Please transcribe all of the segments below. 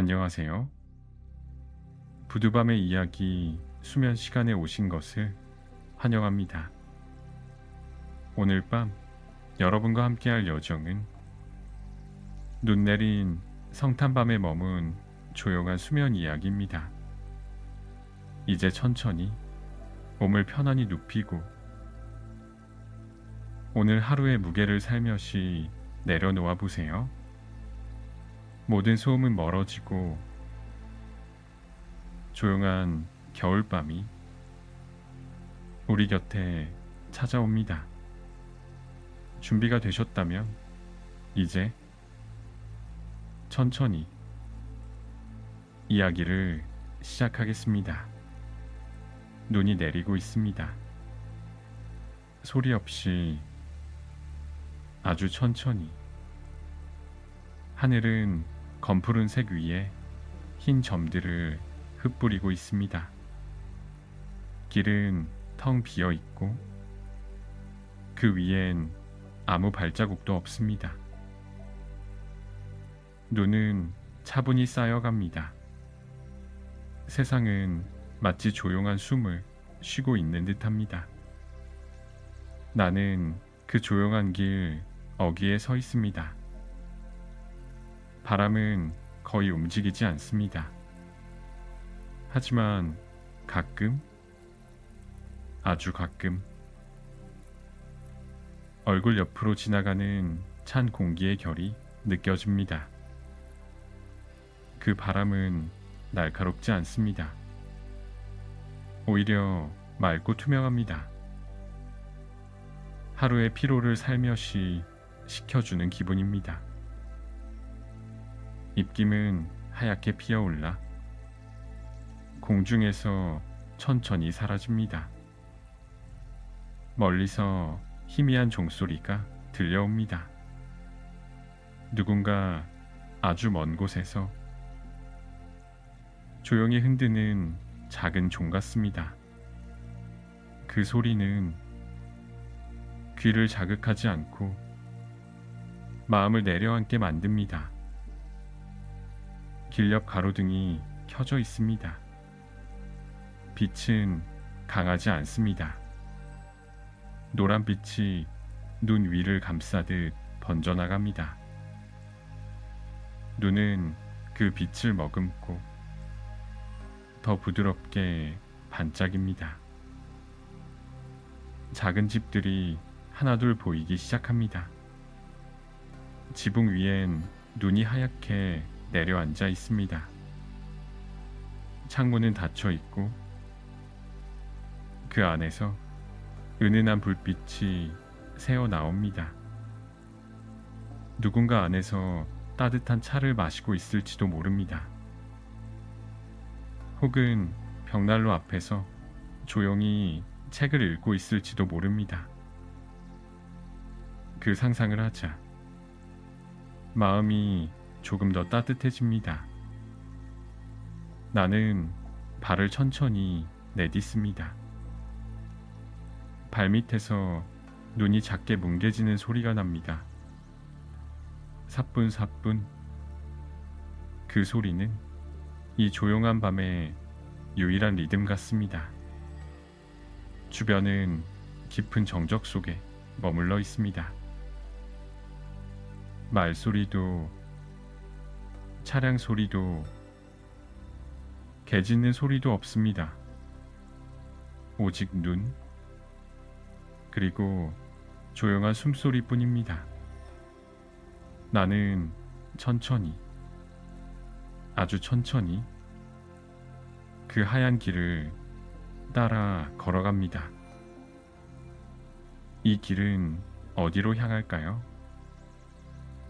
안녕하세요. 부두밤의 이야기 수면 시간에 오신 것을 환영합니다. 오늘 밤 여러분과 함께할 여정은 눈 내린 성탄밤에 머문 조용한 수면 이야기입니다. 이제 천천히 몸을 편안히 눕히고 오늘 하루의 무게를 살며시 내려놓아 보세요. 모든 소음은 멀어지고 조용한 겨울밤이 우리 곁에 찾아옵니다. 준비가 되셨다면 이제 천천히 이야기를 시작하겠습니다. 눈이 내리고 있습니다. 소리 없이 아주 천천히 하늘은 검푸른색 위에 흰 점들을 흩뿌리고 있습니다. 길은 텅 비어 있고 그 위엔 아무 발자국도 없습니다. 눈은 차분히 쌓여갑니다. 세상은 마치 조용한 숨을 쉬고 있는 듯합니다. 나는 그 조용한 길 어귀에 서 있습니다. 바람은 거의 움직이지 않습니다. 하지만 가끔, 아주 가끔 얼굴 옆으로 지나가는 찬 공기의 결이 느껴집니다. 그 바람은 날카롭지 않습니다. 오히려 맑고 투명합니다. 하루의 피로를 살며시 식혀주는 기분입니다. 입김은 하얗게 피어올라 공중에서 천천히 사라집니다. 멀리서 희미한 종소리가 들려옵니다. 누군가 아주 먼 곳에서 조용히 흔드는 작은 종 같습니다. 그 소리는 귀를 자극하지 않고 마음을 내려앉게 만듭니다. 길 옆 가로등이 켜져 있습니다. 빛은 강하지 않습니다. 노란빛이 눈 위를 감싸듯 번져나갑니다. 눈은 그 빛을 머금고 더 부드럽게 반짝입니다. 작은 집들이 하나둘 보이기 시작합니다. 지붕 위엔 눈이 하얗게 내려앉아 있습니다. 창문은 닫혀 있고 그 안에서 은은한 불빛이 새어 나옵니다. 누군가 안에서 따뜻한 차를 마시고 있을지도 모릅니다. 혹은 벽난로 앞에서 조용히 책을 읽고 있을지도 모릅니다. 그 상상을 하자 마음이 조금 더 따뜻해집니다. 나는 발을 천천히 내딛습니다. 발밑에서 눈이 작게 뭉개지는 소리가 납니다. 사뿐사뿐. 그 소리는 이 조용한 밤의 유일한 리듬 같습니다. 주변은 깊은 정적 속에 머물러 있습니다. 말소리도 차량 소리도 개 짖는 소리도 없습니다. 오직 눈 그리고 조용한 숨소리뿐입니다. 나는 천천히 아주 천천히 그 하얀 길을 따라 걸어갑니다. 이 길은 어디로 향할까요?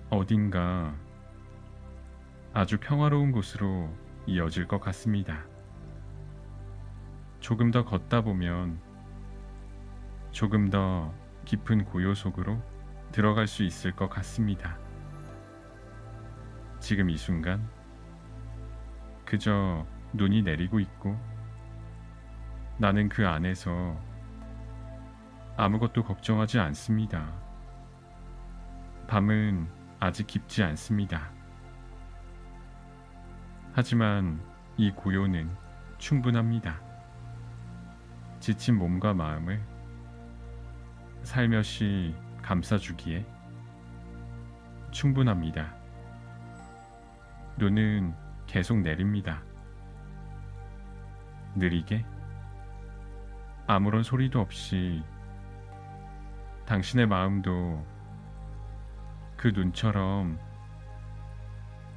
어딘가 아주 평화로운 곳으로 이어질 것 같습니다. 조금 더 걷다 보면 조금 더 깊은 고요 속으로 들어갈 수 있을 것 같습니다. 지금 이 순간 그저 눈이 내리고 있고 나는 그 안에서 아무것도 걱정하지 않습니다. 밤은 아직 깊지 않습니다. 하지만 이 고요는 충분합니다. 지친 몸과 마음을 살며시 감싸주기에 충분합니다. 눈은 계속 내립니다. 느리게 아무런 소리도 없이 당신의 마음도 그 눈처럼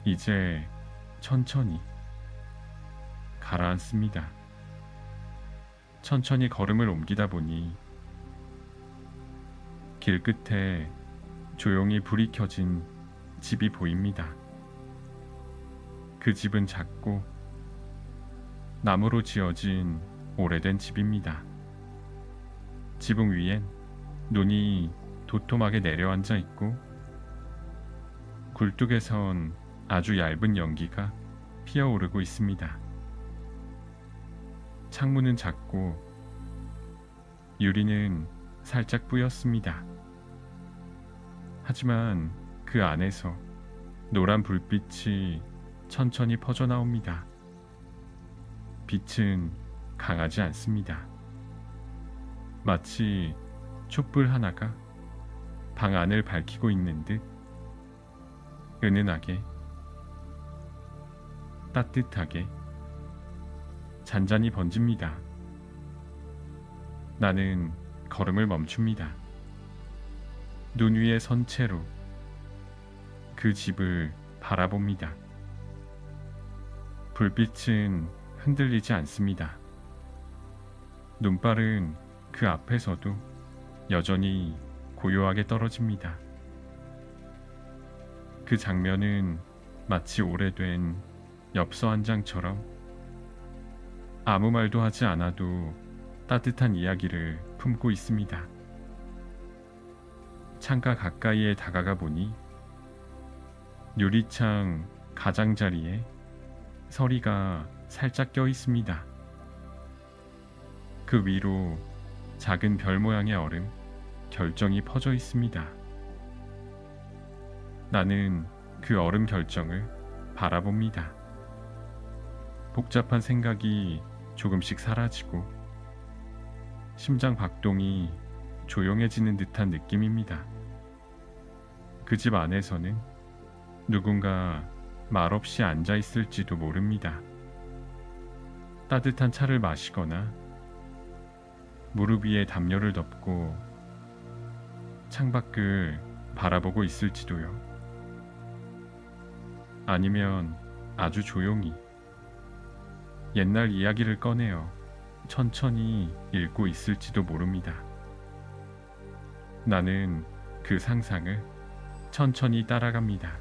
이제 천천히 가라앉습니다. 천천히 걸음을 옮기다 보니 길 끝에 조용히 불이 켜진 집이 보입니다. 그 집은 작고 나무로 지어진 오래된 집입니다. 지붕 위엔 눈이 도톰하게 내려앉아 있고 굴뚝에선 아주 얇은 연기가 피어오르고 있습니다. 창문은 작고 유리는 살짝 뿌였습니다. 하지만 그 안에서 노란 불빛이 천천히 퍼져나옵니다. 빛은 강하지 않습니다. 마치 촛불 하나가 방 안을 밝히고 있는 듯 은은하게, 따뜻하게, 잔잔히 번집니다. 나는 걸음을 멈춥니다. 눈 위에 선 채로 그 집을 바라봅니다. 불빛은 흔들리지 않습니다. 눈발은 그 앞에서도 여전히 고요하게 떨어집니다. 그 장면은 마치 오래된 엽서 한 장처럼 아무 말도 하지 않아도 따뜻한 이야기를 품고 있습니다. 창가 가까이에 다가가 보니 유리창 가장자리에 서리가 살짝 껴 있습니다. 그 위로 작은 별 모양의 얼음, 결정이 퍼져 있습니다. 나는 그 얼음 결정을 바라봅니다. 복잡한 생각이 조금씩 사라지고 심장 박동이 조용해지는 듯한 느낌입니다. 그 집 안에서는 누군가 말없이 앉아 있을지도 모릅니다. 따뜻한 차를 마시거나 무릎 위에 담요를 덮고 창밖을 바라보고 있을지도요. 아니면 아주 조용히 옛날 이야기를 꺼내어 천천히 읽고 있을지도 모릅니다. 나는 그 상상을 천천히 따라갑니다.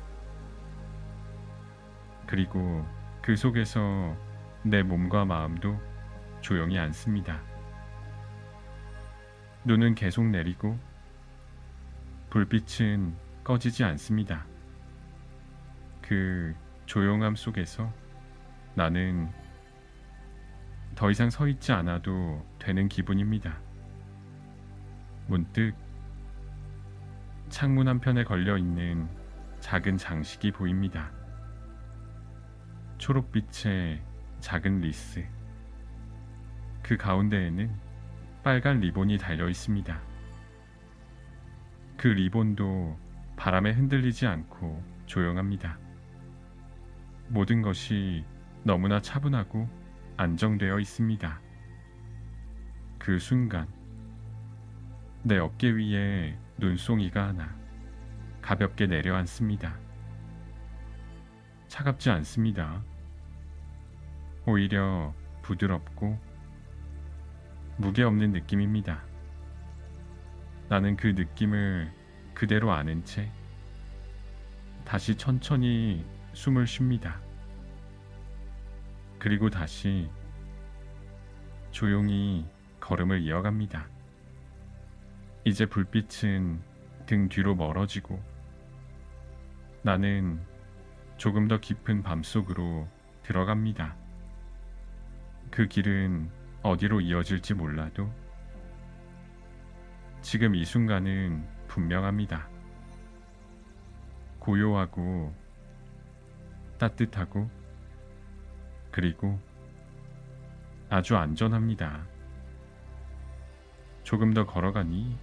그리고 그 속에서 내 몸과 마음도 조용히 앉습니다. 눈은 계속 내리고 불빛은 꺼지지 않습니다. 그 조용함 속에서 나는 더 이상 서 있지 않아도 되는 기분입니다. 문득 창문 한편에 걸려 있는 작은 장식이 보입니다. 초록빛의 작은 리스. 그 가운데에는 빨간 리본이 달려 있습니다. 그 리본도 바람에 흔들리지 않고 조용합니다. 모든 것이 너무나 차분하고 안정되어 있습니다. 그 순간 내 어깨 위에 눈송이가 하나 가볍게 내려앉습니다. 차갑지 않습니다. 오히려 부드럽고 무게없는 느낌입니다. 나는 그 느낌을 그대로 아는 채 다시 천천히 숨을 쉽니다. 그리고 다시 조용히 걸음을 이어갑니다. 이제 불빛은 등 뒤로 멀어지고 나는 조금 더 깊은 밤속으로 들어갑니다. 그 길은 어디로 이어질지 몰라도 지금 이 순간은 분명합니다. 고요하고 따뜻하고 그리고 아주 안전합니다. 조금 더 걸어가니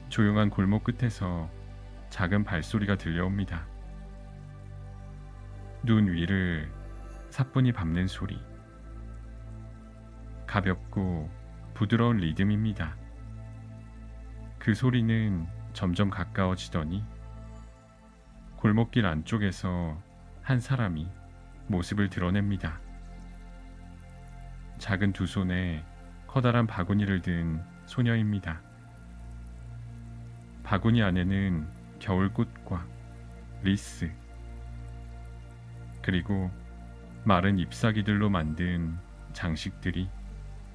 조용한 골목 끝에서 작은 발소리가 들려옵니다. 눈 위를 사뿐히 밟는 소리. 가볍고 부드러운 리듬입니다. 그 소리는 점점 가까워지더니 골목길 안쪽에서 한 사람이 모습을 드러냅니다. 작은 두 손에 커다란 바구니를 든 소녀입니다. 바구니 안에는 겨울꽃과 리스, 그리고 마른 잎사귀들로 만든 장식들이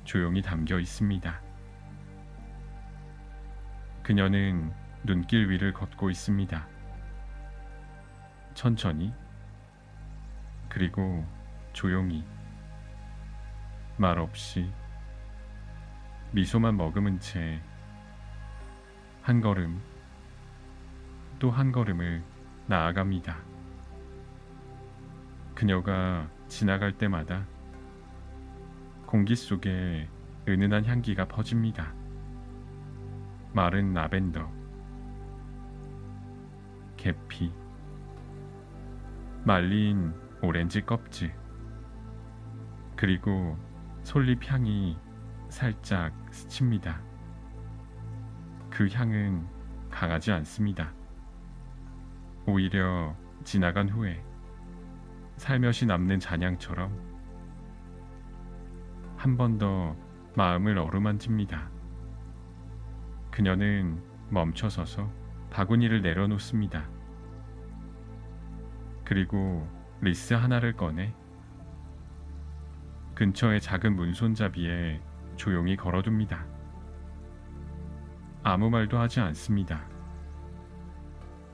조용히 담겨 있습니다. 그녀는 눈길 위를 걷고 있습니다. 천천히, 그리고 조용히, 말없이, 미소만 머금은 채 한 걸음, 또 한 걸음을 나아갑니다. 그녀가 지나갈 때마다 공기 속에 은은한 향기가 퍼집니다. 마른 라벤더, 계피, 말린 오렌지 껍질, 그리고 솔잎 향이 살짝 스칩니다. 그 향은 강하지 않습니다. 오히려 지나간 후에 살며시 남는 잔향처럼 한 번 더 마음을 어루만집니다. 그녀는 멈춰서서 바구니를 내려놓습니다. 그리고 리스 하나를 꺼내 근처의 작은 문손잡이에 조용히 걸어둡니다. 아무 말도 하지 않습니다.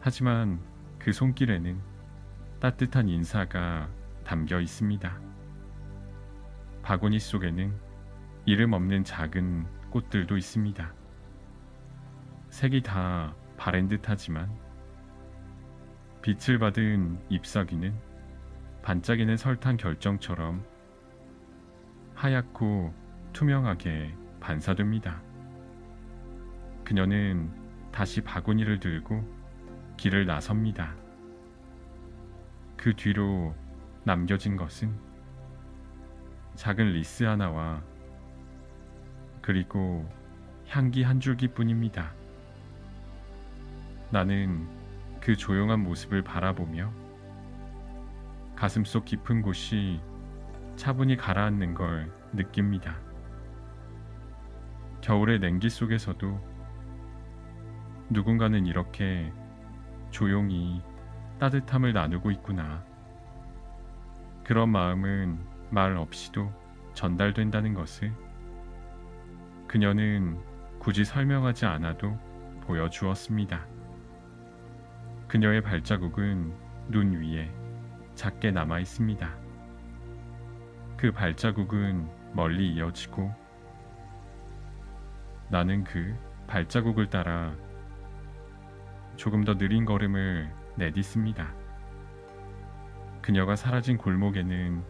하지만 그 손길에는 따뜻한 인사가 담겨 있습니다. 바구니 속에는 이름 없는 작은 꽃들도 있습니다. 색이 다 바랜 듯하지만 빛을 받은 잎사귀는 반짝이는 설탕 결정처럼 하얗고 투명하게 반사됩니다. 그녀는 다시 바구니를 들고 길을 나섭니다. 그 뒤로 남겨진 것은 작은 리스 하나와 그리고 향기 한 줄기뿐입니다. 나는 그 조용한 모습을 바라보며 가슴속 깊은 곳이 차분히 가라앉는 걸 느낍니다. 겨울의 냉기 속에서도 누군가는 이렇게 조용히 따뜻함을 나누고 있구나. 그런 마음은 말 없이도 전달된다는 것을 그녀는 굳이 설명하지 않아도 보여주었습니다. 그녀의 발자국은 눈 위에 작게 남아 있습니다. 그 발자국은 멀리 이어지고 나는 그 발자국을 따라 조금 더 느린 걸음을 내딛습니다. 그녀가 사라진 골목에는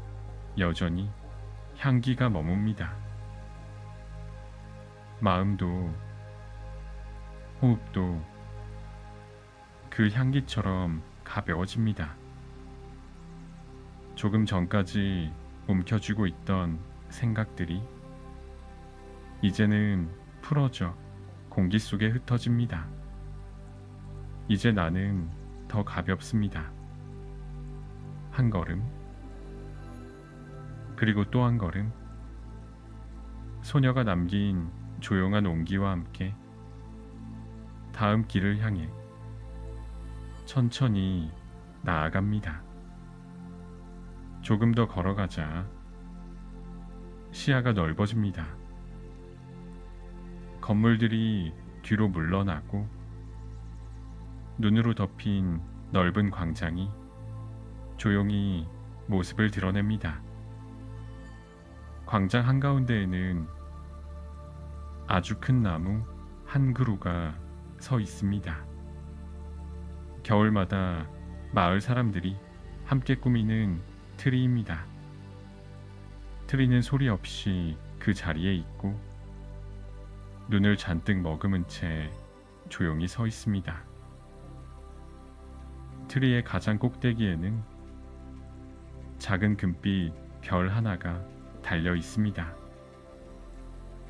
여전히 향기가 머뭅니다. 마음도 호흡도 그 향기처럼 가벼워집니다. 조금 전까지 움켜쥐고 있던 생각들이 이제는 풀어져 공기 속에 흩어집니다. 이제 나는 더 가볍습니다. 한 걸음, 그리고 또 한 걸음, 소녀가 남긴 조용한 온기와 함께 다음 길을 향해 천천히 나아갑니다. 조금 더 걸어가자 시야가 넓어집니다. 건물들이 뒤로 물러나고 눈으로 덮인 넓은 광장이 조용히 모습을 드러냅니다. 광장 한가운데에는 아주 큰 나무 한 그루가 서 있습니다. 겨울마다 마을 사람들이 함께 꾸미는 트리입니다. 트리는 소리 없이 그 자리에 있고 눈을 잔뜩 머금은 채 조용히 서 있습니다. 트리의 가장 꼭대기에는 작은 금빛 별 하나가 달려 있습니다.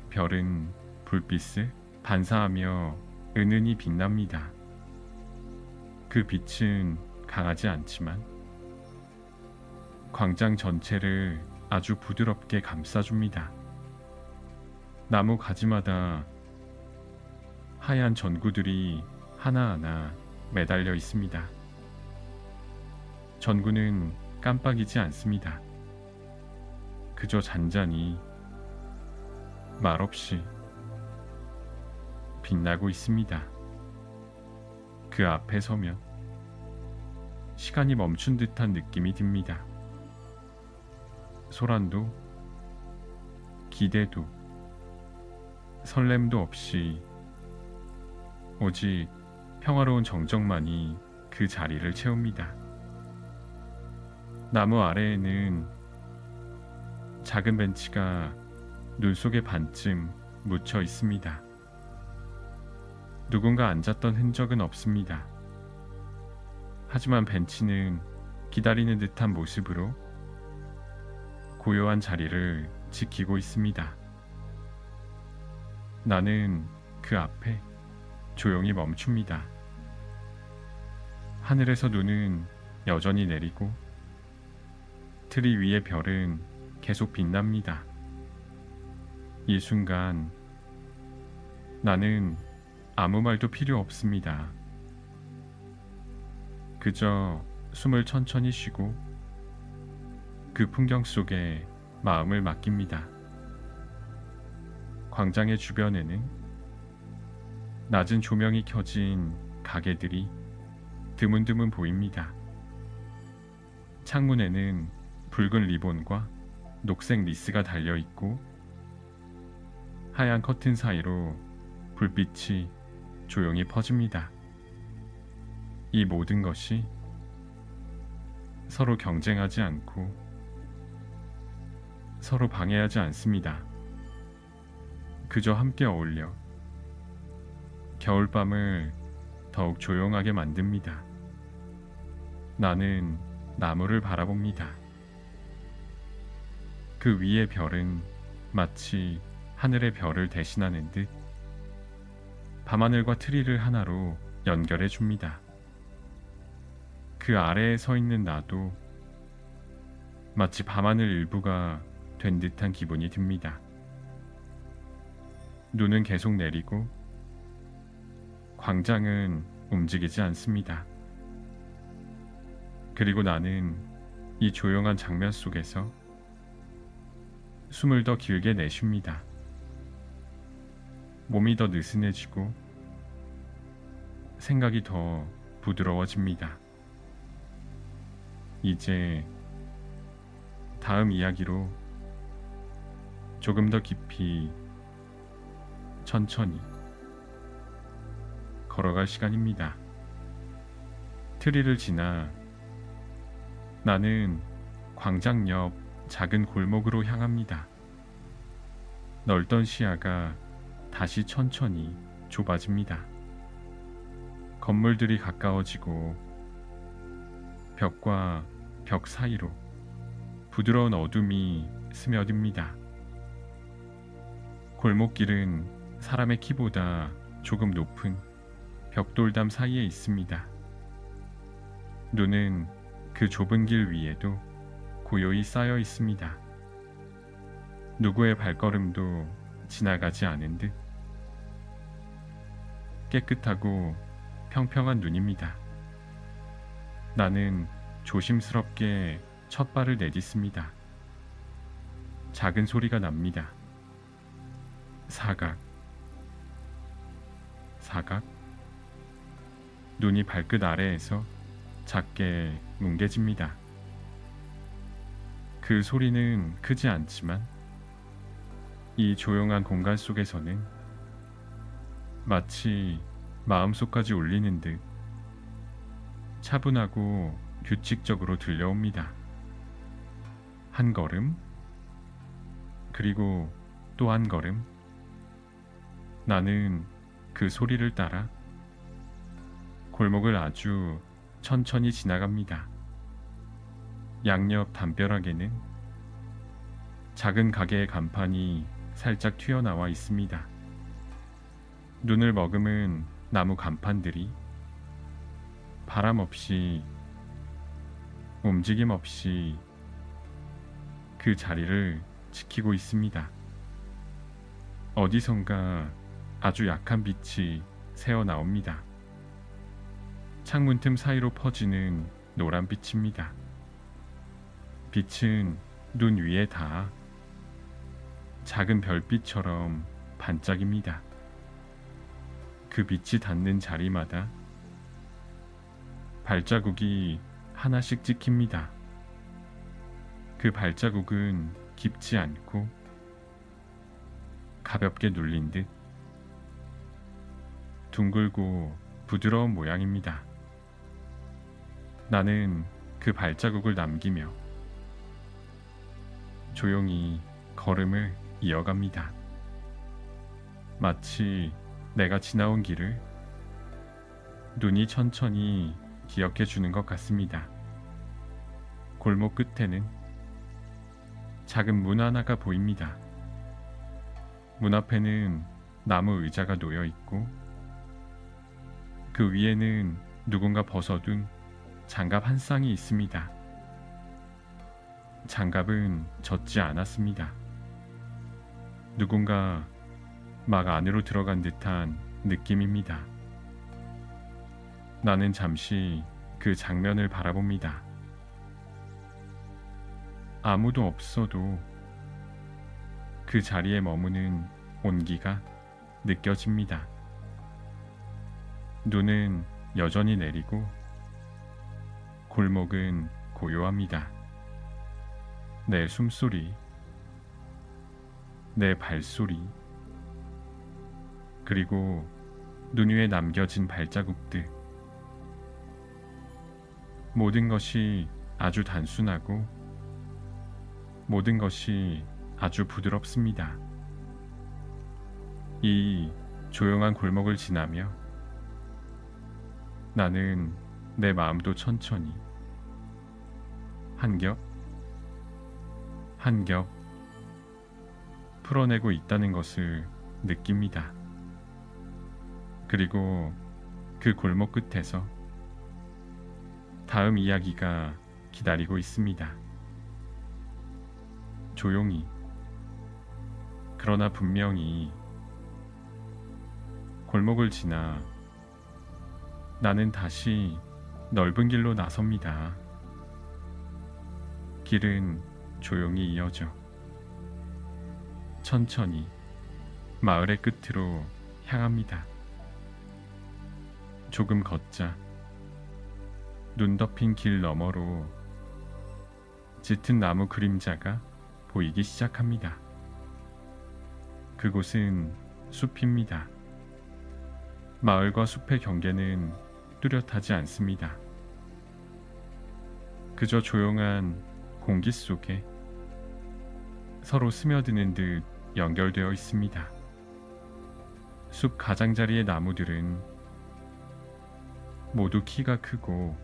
별은 불빛을 반사하며 은은히 빛납니다. 그 빛은 강하지 않지만 광장 전체를 아주 부드럽게 감싸줍니다. 나무 가지마다 하얀 전구들이 하나하나 매달려 있습니다. 전구는 깜빡이지 않습니다. 그저 잔잔히 말없이 빛나고 있습니다. 그 앞에 서면 시간이 멈춘 듯한 느낌이 듭니다. 소란도 기대도 설렘도 없이 오직 평화로운 정적만이 그 자리를 채웁니다. 나무 아래에는 작은 벤치가 눈 속에 반쯤 묻혀 있습니다. 누군가 앉았던 흔적은 없습니다. 하지만 벤치는 기다리는 듯한 모습으로 고요한 자리를 지키고 있습니다. 나는 그 앞에 조용히 멈춥니다. 하늘에서 눈은 여전히 내리고 트리 위의 별은 계속 빛납니다. 이 순간 나는 아무 말도 필요 없습니다. 그저 숨을 천천히 쉬고 그 풍경 속에 마음을 맡깁니다. 광장의 주변에는 낮은 조명이 켜진 가게들이 드문드문 보입니다. 창문에는 붉은 리본과 녹색 리스가 달려 있고 하얀 커튼 사이로 불빛이 조용히 퍼집니다. 이 모든 것이 서로 경쟁하지 않고 서로 방해하지 않습니다. 그저 함께 어울려 겨울밤을 더욱 조용하게 만듭니다. 나는 나무를 바라봅니다. 그 위의 별은 마치 하늘의 별을 대신하는 듯 밤하늘과 트리를 하나로 연결해 줍니다. 그 아래에 서 있는 나도 마치 밤하늘 일부가 된 듯한 기분이 듭니다. 눈은 계속 내리고 광장은 움직이지 않습니다. 그리고 나는 이 조용한 장면 속에서 숨을 더 길게 내쉽니다. 몸이 더 느슨해지고 생각이 더 부드러워집니다. 이제 다음 이야기로 조금 더 깊이 천천히 걸어갈 시간입니다. 트리를 지나 나는 광장 옆 작은 골목으로 향합니다. 넓던 시야가 다시 천천히 좁아집니다. 건물들이 가까워지고 벽과 벽 사이로 부드러운 어둠이 스며듭니다. 골목길은 사람의 키보다 조금 높은 벽돌담 사이에 있습니다. 눈은 그 좁은 길 위에도 고요히 쌓여 있습니다. 누구의 발걸음도 지나가지 않은 듯 깨끗하고 평평한 눈입니다. 나는 조심스럽게 첫 발을 내딛습니다. 작은 소리가 납니다. 사각, 사각. 눈이 발끝 아래에서 작게 뭉개집니다. 그 소리는 크지 않지만 이 조용한 공간 속에서는 마치 마음속까지 울리는 듯 차분하고 규칙적으로 들려옵니다. 한 걸음, 그리고 또 한 걸음. 나는 그 소리를 따라 골목을 아주 천천히 지나갑니다. 양옆 담벼락에는 작은 가게의 간판이 살짝 튀어나와 있습니다. 눈을 머금은 나무 간판들이 바람 없이, 움직임 없이 그 자리를 지키고 있습니다. 어디선가 아주 약한 빛이 새어 나옵니다. 창문 틈 사이로 퍼지는 노란 빛입니다. 빛은 눈 위에 닿아 작은 별빛처럼 반짝입니다. 그 빛이 닿는 자리마다 발자국이 하나씩 찍힙니다. 그 발자국은 깊지 않고 가볍게 눌린 듯 둥글고 부드러운 모양입니다. 나는 그 발자국을 남기며 조용히 걸음을 이어갑니다. 마치 내가 지나온 길을 눈이 천천히 기억해 주는 것 같습니다. 골목 끝에는 작은 문 하나가 보입니다. 문 앞에는 나무 의자가 놓여 있고 그 위에는 누군가 벗어둔 장갑 한 쌍이 있습니다. 장갑은 젖지 않았습니다. 누군가 막 안으로 들어간 듯한 느낌입니다. 나는 잠시 그 장면을 바라봅니다. 아무도 없어도 그 자리에 머무는 온기가 느껴집니다. 눈은 여전히 내리고 골목은 고요합니다. 내 숨소리, 내 발소리, 그리고 눈 위에 남겨진 발자국들. 모든 것이 아주 단순하고 모든 것이 아주 부드럽습니다. 이 조용한 골목을 지나며 나는 내 마음도 천천히 한 겹 한 겹 풀어내고 있다는 것을 느낍니다. 그리고 그 골목 끝에서 다음 이야기가 기다리고 있습니다. 조용히, 그러나 분명히 골목을 지나 나는 다시 넓은 길로 나섭니다. 길은 조용히 이어져 천천히 마을의 끝으로 향합니다. 조금 걷자 눈 덮인 길 너머로 짙은 나무 그림자가 보이기 시작합니다. 그곳은 숲입니다. 마을과 숲의 경계는 뚜렷하지 않습니다. 그저 조용한 공기 속에 서로 스며드는 듯 연결되어 있습니다. 숲 가장자리의 나무들은 모두 키가 크고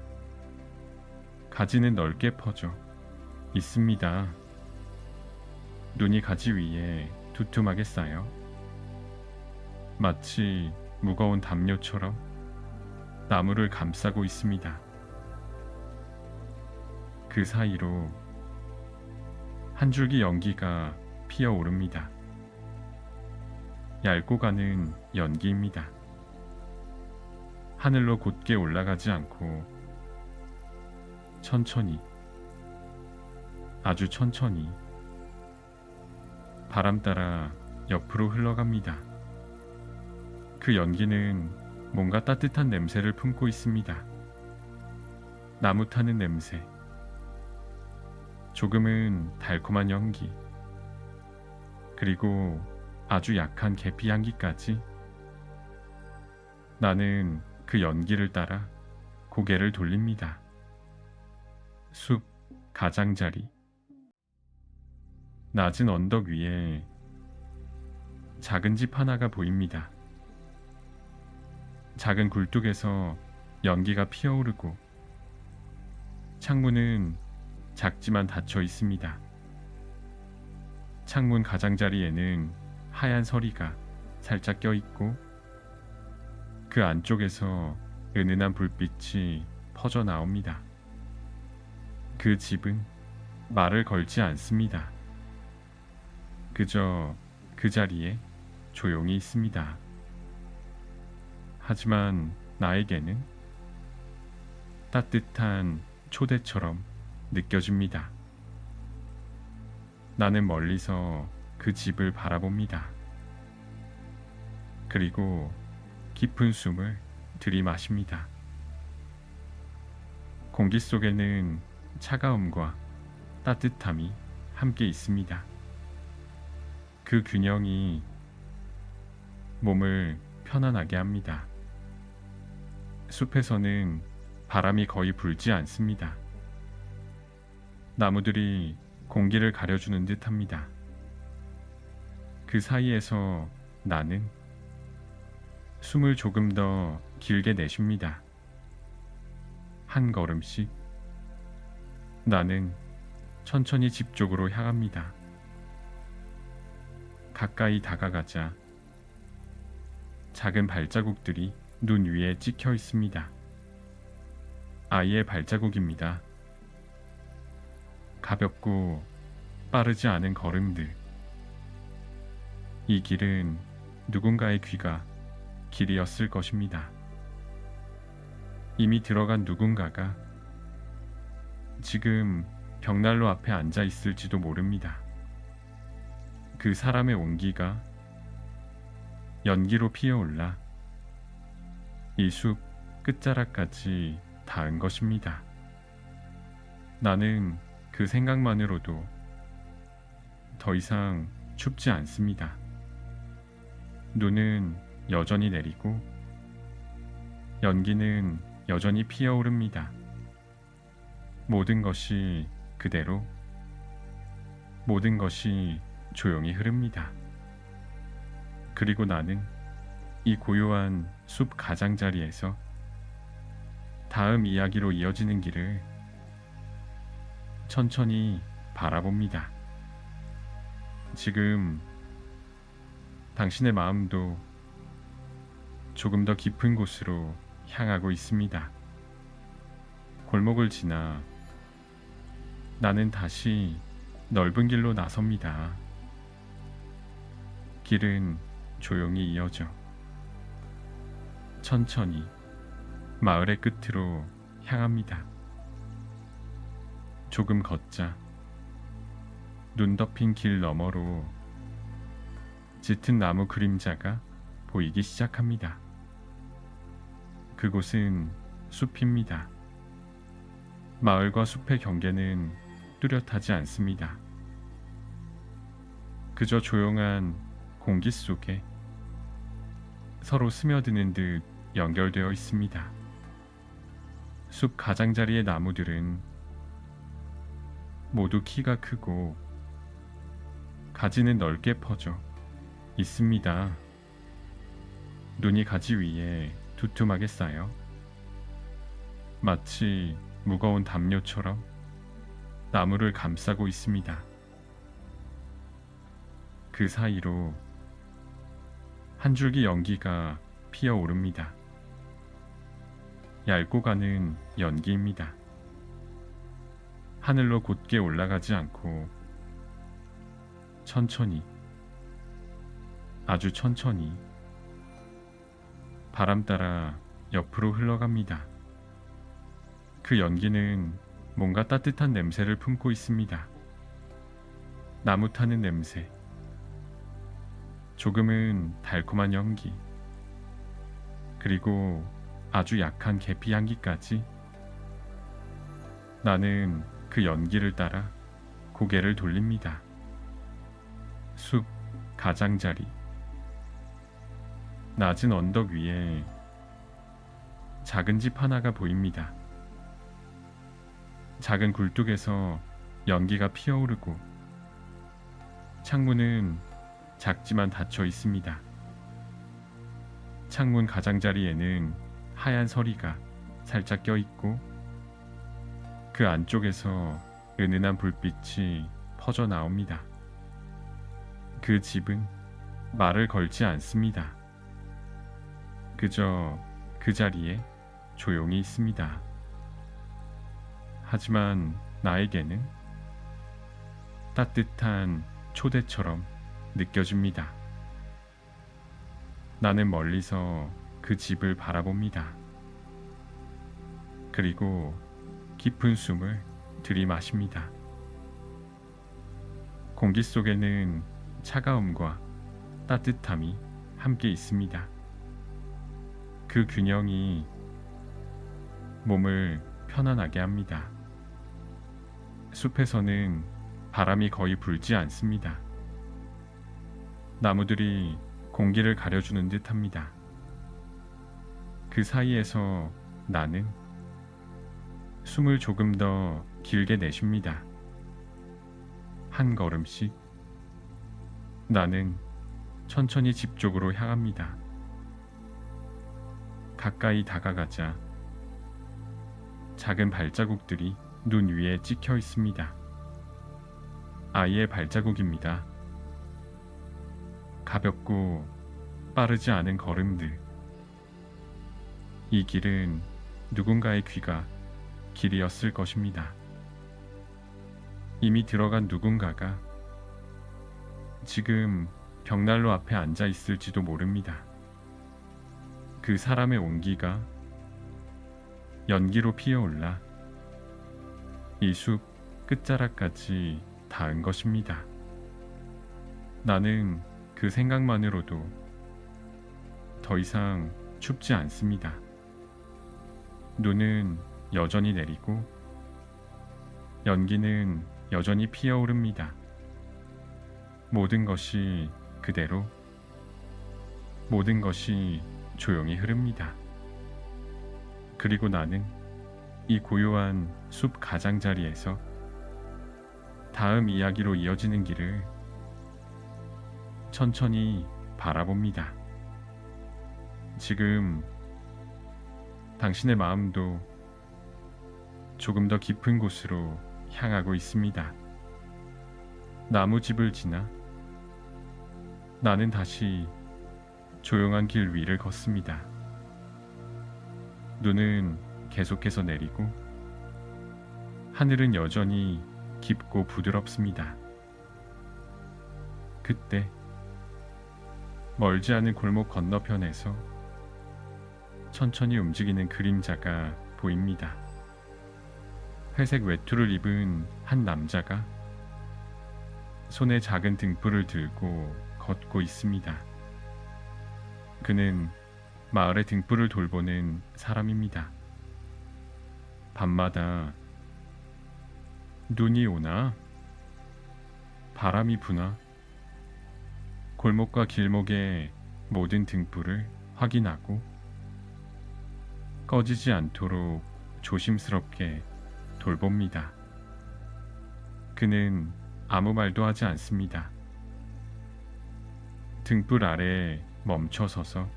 가지는 넓게 퍼져 있습니다. 눈이 가지 위에 두툼하게 쌓여 마치 무거운 담요처럼 나무를 감싸고 있습니다. 그 사이로 한 줄기 연기가 피어오릅니다. 얇고 가는 연기입니다. 하늘로 곧게 올라가지 않고 천천히, 아주 천천히 바람 따라 옆으로 흘러갑니다. 그 연기는 뭔가 따뜻한 냄새를 품고 있습니다. 나무 타는 냄새, 조금은 달콤한 연기, 그리고 아주 약한 계피 향기까지. 나는 그 연기를 따라 고개를 돌립니다. 숲 가장자리. 낮은 언덕 위에 작은 집 하나가 보입니다. 작은 굴뚝에서 연기가 피어오르고 창문은 작지만 닫혀 있습니다. 창문 가장자리에는 하얀 서리가 살짝 껴있고 그 안쪽에서 은은한 불빛이 퍼져 나옵니다. 그 집은 말을 걸지 않습니다. 그저 그 자리에 조용히 있습니다. 하지만 나에게는 따뜻한 초대처럼 느껴집니다. 나는 멀리서 그 집을 바라봅니다. 그리고 깊은 숨을 들이마십니다. 공기 속에는 차가움과 따뜻함이 함께 있습니다. 그 균형이 몸을 편안하게 합니다. 숲에서는 바람이 거의 불지 않습니다. 나무들이 공기를 가려주는 듯 합니다. 그 사이에서 나는 숨을 조금 더 길게 내쉽니다. 한 걸음씩 나는 천천히 집 쪽으로 향합니다. 가까이 다가가자 작은 발자국들이 눈 위에 찍혀 있습니다. 아이의 발자국입니다. 가볍고 빠르지 않은 걸음들. 이 길은 누군가의 귀가 길이었을 것입니다. 이미 들어간 누군가가 지금 벽난로 앞에 앉아 있을지도 모릅니다. 그 사람의 온기가 연기로 피어올라 이 숲 끝자락까지 닿은 것입니다. 나는 그 생각만으로도 더 이상 춥지 않습니다. 눈은 여전히 내리고 연기는 여전히 피어오릅니다. 모든 것이 그대로, 모든 것이 조용히 흐릅니다. 그리고 나는 이 고요한 숲 가장자리에서 다음 이야기로 이어지는 길을 천천히 바라봅니다. 지금 당신의 마음도 조금 더 깊은 곳으로 향하고 있습니다. 골목을 지나 나는 다시 넓은 길로 나섭니다. 길은 조용히 이어져 천천히 마을의 끝으로 향합니다. 조금 걷자 눈 덮인 길 너머로 짙은 나무 그림자가 보이기 시작합니다. 그곳은 숲입니다. 마을과 숲의 경계는 뚜렷하지 않습니다. 그저 조용한 공기 속에 서로 스며드는 듯 연결되어 있습니다. 숲 가장자리의 나무들은 모두 키가 크고 가지는 넓게 퍼져 있습니다. 눈이 가지 위에 두툼하게 쌓여 마치 무거운 담요처럼 나무를 감싸고 있습니다. 그 사이로 한 줄기 연기가 피어오릅니다. 얇고 가는 연기입니다. 하늘로 곧게 올라가지 않고 천천히, 아주 천천히 바람 따라 옆으로 흘러갑니다. 그 연기는 뭔가 따뜻한 냄새를 품고 있습니다. 나무 타는 냄새, 조금은 달콤한 연기, 그리고 아주 약한 계피 향기까지. 나는 그 연기를 따라 고개를 돌립니다. 숲 가장자리, 낮은 언덕 위에 작은 집 하나가 보입니다. 작은 굴뚝에서 연기가 피어오르고 창문은 작지만 닫혀 있습니다. 창문 가장자리에는 하얀 서리가 살짝 껴있고 그 안쪽에서 은은한 불빛이 퍼져 나옵니다. 그 집은 말을 걸지 않습니다. 그저 그 자리에 조용히 있습니다. 하지만 나에게는 따뜻한 초대처럼 느껴집니다. 나는 멀리서 그 집을 바라봅니다. 그리고 깊은 숨을 들이마십니다. 공기 속에는 차가움과 따뜻함이 함께 있습니다. 그 균형이 몸을 편안하게 합니다. 숲에서는 바람이 거의 불지 않습니다. 나무들이 공기를 가려주는 듯 합니다. 그 사이에서 나는 숨을 조금 더 길게 내쉽니다. 한 걸음씩 나는 천천히 집 쪽으로 향합니다. 가까이 다가가자 작은 발자국들이 눈 위에 찍혀 있습니다. 아이의 발자국입니다. 가볍고 빠르지 않은 걸음들. 이 길은 누군가의 귀가 길이었을 것입니다. 이미 들어간 누군가가 지금 벽난로 앞에 앉아 있을지도 모릅니다. 그 사람의 온기가 연기로 피어올라 이 숲 끝자락까지 닿은 것입니다. 나는 그 생각만으로도 더 이상 춥지 않습니다. 눈은 여전히 내리고 연기는 여전히 피어오릅니다. 모든 것이 그대로, 모든 것이 조용히 흐릅니다. 그리고 나는 이 고요한 숲 가장자리에서 다음 이야기로 이어지는 길을 천천히 바라봅니다. 지금 당신의 마음도 조금 더 깊은 곳으로 향하고 있습니다. 나무집을 지나 나는 다시 조용한 길 위를 걷습니다. 눈은 계속해서 내리고 하늘은 여전히 깊고 부드럽습니다. 그때 멀지 않은 골목 건너편에서 천천히 움직이는 그림자가 보입니다. 회색 외투를 입은 한 남자가 손에 작은 등불을 들고 걷고 있습니다. 그는 마을의 등불을 돌보는 사람입니다. 밤마다 눈이 오나 바람이 부나 골목과 길목의 모든 등불을 확인하고 꺼지지 않도록 조심스럽게 돌봅니다. 그는 아무 말도 하지 않습니다. 등불 아래 멈춰 서서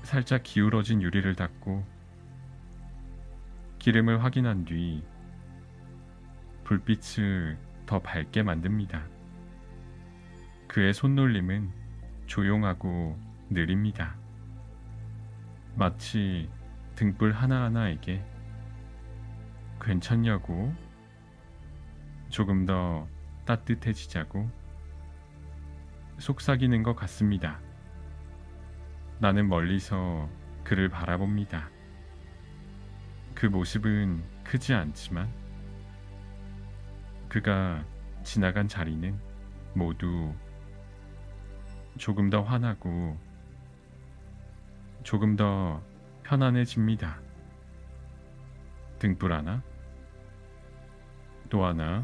살짝 기울어진 유리를 닫고 기름을 확인한 뒤 불빛을 더 밝게 만듭니다. 그의 손놀림은 조용하고 느립니다. 마치 등불 하나하나에게 괜찮냐고, 조금 더 따뜻해지자고 속삭이는 것 같습니다. 나는 멀리서 그를 바라봅니다. 그 모습은 크지 않지만 그가 지나간 자리는 모두 조금 더 환하고 조금 더 편안해집니다. 등불 하나, 또 하나.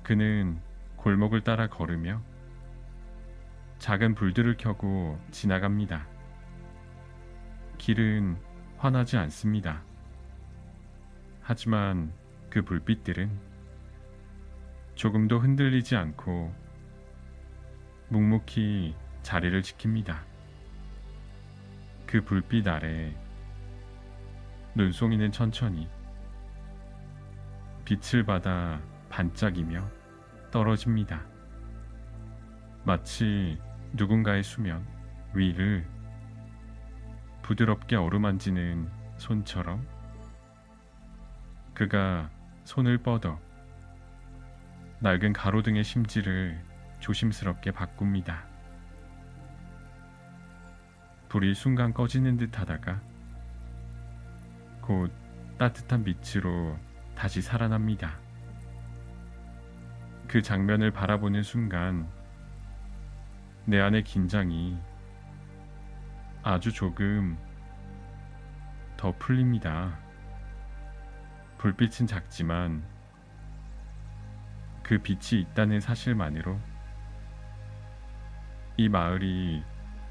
그는 골목을 따라 걸으며 작은 불들을 켜고 지나갑니다. 길은 환하지 않습니다. 하지만 그 불빛들은 조금도 흔들리지 않고 묵묵히 자리를 지킵니다. 그 불빛 아래 눈송이는 천천히 빛을 받아 반짝이며 떨어집니다. 마치 누군가의 수면 위를 부드럽게 어루만지는 손처럼 그가 손을 뻗어 낡은 가로등의 심지를 조심스럽게 바꿉니다. 불이 순간 꺼지는 듯 하다가 곧 따뜻한 빛으로 다시 살아납니다. 그 장면을 바라보는 순간 내 안의 긴장이 아주 조금 더 풀립니다. 불빛은 작지만 그 빛이 있다는 사실만으로 이 마을이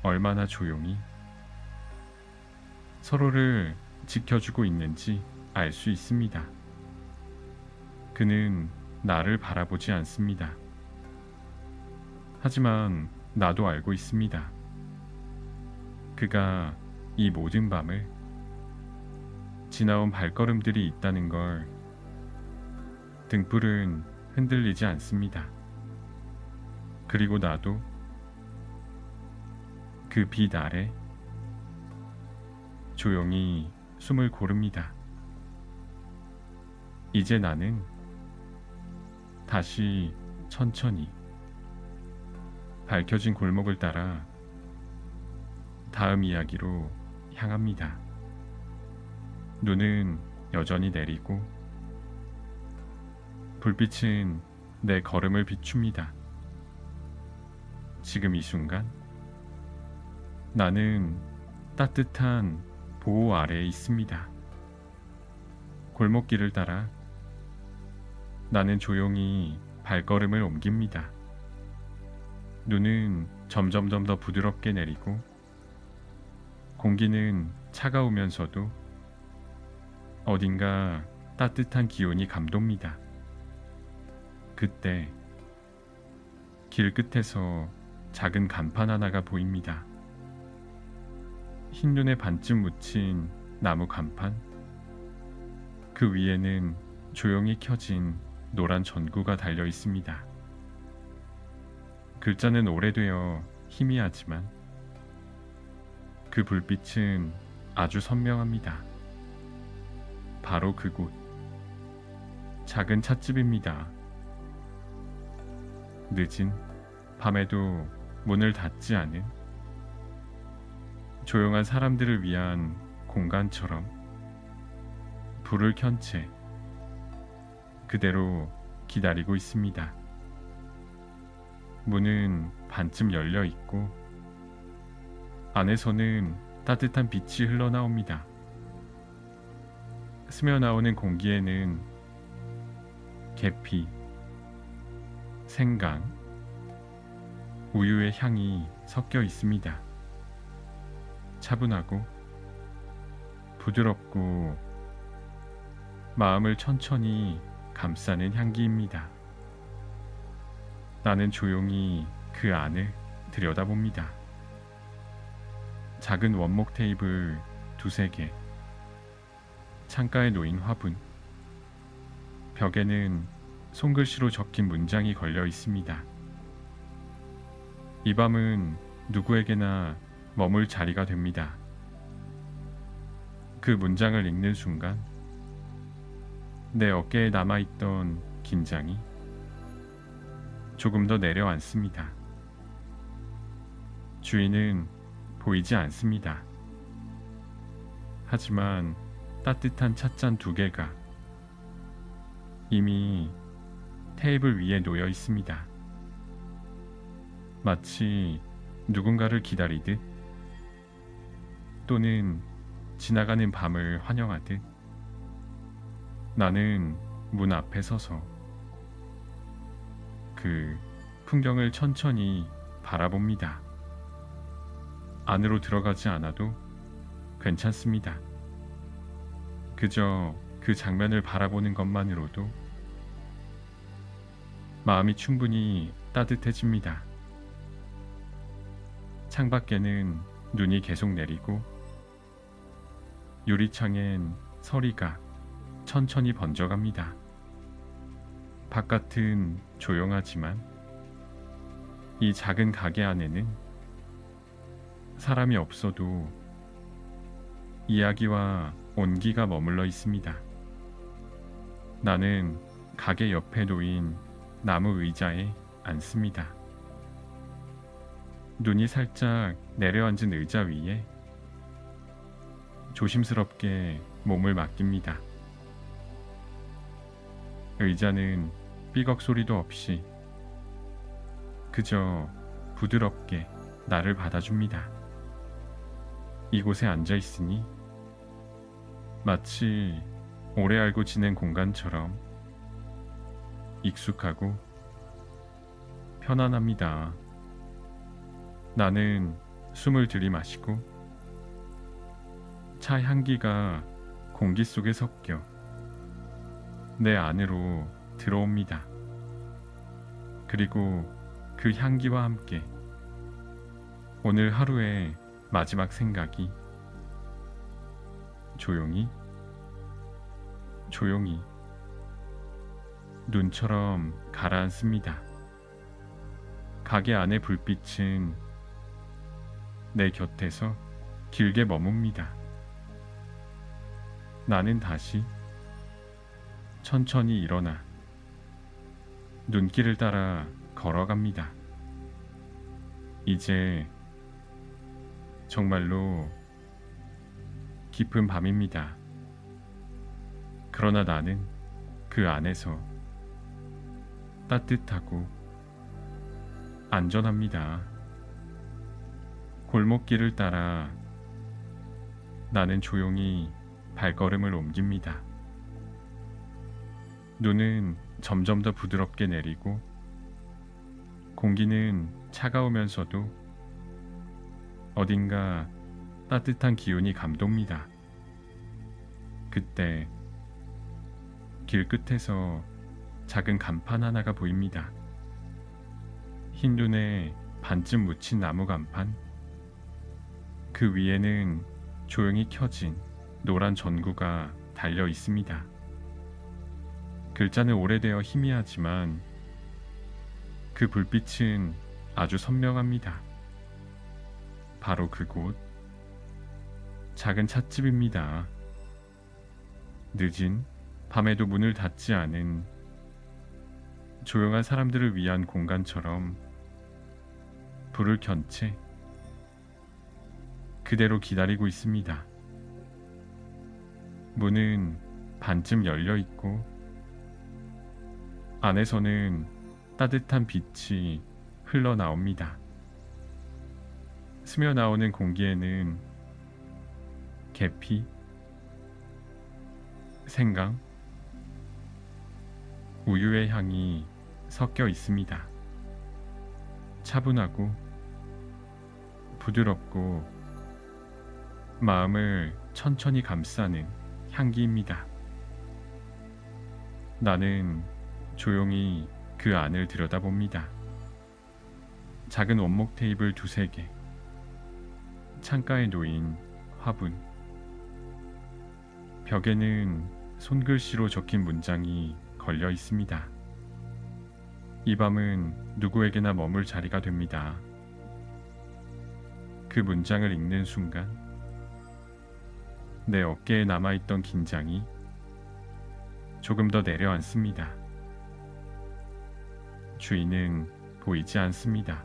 얼마나 조용히 서로를 지켜주고 있는지 알 수 있습니다. 그는 나를 바라보지 않습니다. 하지만 나도 알고 있습니다. 그가 이 모든 밤을 지나온 발걸음들이 있다는 걸. 등불은 흔들리지 않습니다. 그리고 나도 그 빛 아래 조용히 숨을 고릅니다. 이제 나는 다시 천천히 밝혀진 골목을 따라 다음 이야기로 향합니다. 눈은 여전히 내리고 불빛은 내 걸음을 비춥니다. 지금 이 순간 나는 따뜻한 보호 아래에 있습니다. 골목길을 따라 나는 조용히 발걸음을 옮깁니다. 눈은 점점점 더 부드럽게 내리고 공기는 차가우면서도 어딘가 따뜻한 기운이 감돕니다. 그때 길 끝에서 작은 간판 하나가 보입니다. 흰눈에 반쯤 묻힌 나무 간판. 그 위에는 조용히 켜진 노란 전구가 달려 있습니다. 글자는 오래되어 희미하지만 그 불빛은 아주 선명합니다. 바로 그곳, 작은 찻집입니다. 늦은 밤에도 문을 닫지 않은 조용한 사람들을 위한 공간처럼 불을 켠 채 그대로 기다리고 있습니다. 문은 반쯤 열려 있고 안에서는 따뜻한 빛이 흘러나옵니다. 스며나오는 공기에는 계피, 생강, 우유의 향이 섞여 있습니다. 차분하고 부드럽고 마음을 천천히 감싸는 향기입니다. 나는 조용히 그 안을 들여다봅니다. 작은 원목 테이블 두세 개, 창가에 놓인 화분, 벽에는 손글씨로 적힌 문장이 걸려 있습니다. 이 밤은 누구에게나 머물 자리가 됩니다. 그 문장을 읽는 순간 내 어깨에 남아있던 긴장이 조금 더 내려앉습니다. 주인은 보이지 않습니다. 하지만 따뜻한 찻잔 두 개가 이미 테이블 위에 놓여 있습니다. 마치 누군가를 기다리듯 또는 지나가는 밤을 환영하듯 나는 문 앞에 서서 그 풍경을 천천히 바라봅니다. 안으로 들어가지 않아도 괜찮습니다. 그저 그 장면을 바라보는 것만으로도 마음이 충분히 따뜻해집니다. 창밖에는 눈이 계속 내리고 유리창엔 서리가 천천히 번져갑니다. 바깥은 조용하지만 이 작은 가게 안에는 사람이 없어도 이야기와 온기가 머물러 있습니다. 나는 가게 옆에 놓인 나무 의자에 앉습니다. 눈이 살짝 내려앉은 의자 위에 조심스럽게 몸을 맡깁니다. 의자는 삐걱 소리도 없이 그저 부드럽게 나를 받아줍니다. 이곳에 앉아 있으니 마치 오래 알고 지낸 공간처럼 익숙하고 편안합니다. 나는 숨을 들이마시고 차 향기가 공기 속에 섞여 내 안으로 들어옵니다. 그리고 그 향기와 함께 오늘 하루의 마지막 생각이 조용히 눈처럼 가라앉습니다. 가게 안의 불빛은 내 곁에서 길게 머뭅니다. 나는 다시 천천히 일어나 눈길을 따라 걸어갑니다. 이제 정말로 깊은 밤입니다. 그러나 나는 그 안에서 따뜻하고 안전합니다. 골목길을 따라 나는 조용히 발걸음을 옮깁니다. 눈은 점점 더 부드럽게 내리고 공기는 차가우면서도 어딘가 따뜻한 기운이 감돕니다. 그때 길 끝에서 작은 간판 하나가 보입니다. 흰 눈에 반쯤 묻힌 나무 간판. 그 위에는 조용히 켜진 노란 전구가 달려 있습니다. 글자는 오래되어 희미하지만 그 불빛은 아주 선명합니다. 바로 그곳 작은 찻집입니다. 늦은 밤에도 문을 닫지 않은 조용한 사람들을 위한 공간처럼 불을 켠 채 그대로 기다리고 있습니다. 문은 반쯤 열려 있고 안에서는 따뜻한 빛이 흘러나옵니다. 스며나오는 공기에는 계피, 생강, 우유의 향이 섞여 있습니다. 차분하고 부드럽고 마음을 천천히 감싸는 향기입니다. 나는 조용히 그 안을 들여다봅니다. 작은 원목 테이블 2~3개, 창가에 놓인 화분, 벽에는 손글씨로 적힌 문장이 걸려 있습니다. 이 밤은 누구에게나 머물 자리가 됩니다. 그 문장을 읽는 순간 내 어깨에 남아있던 긴장이 조금 더 내려앉습니다. 주인은 보이지 않습니다.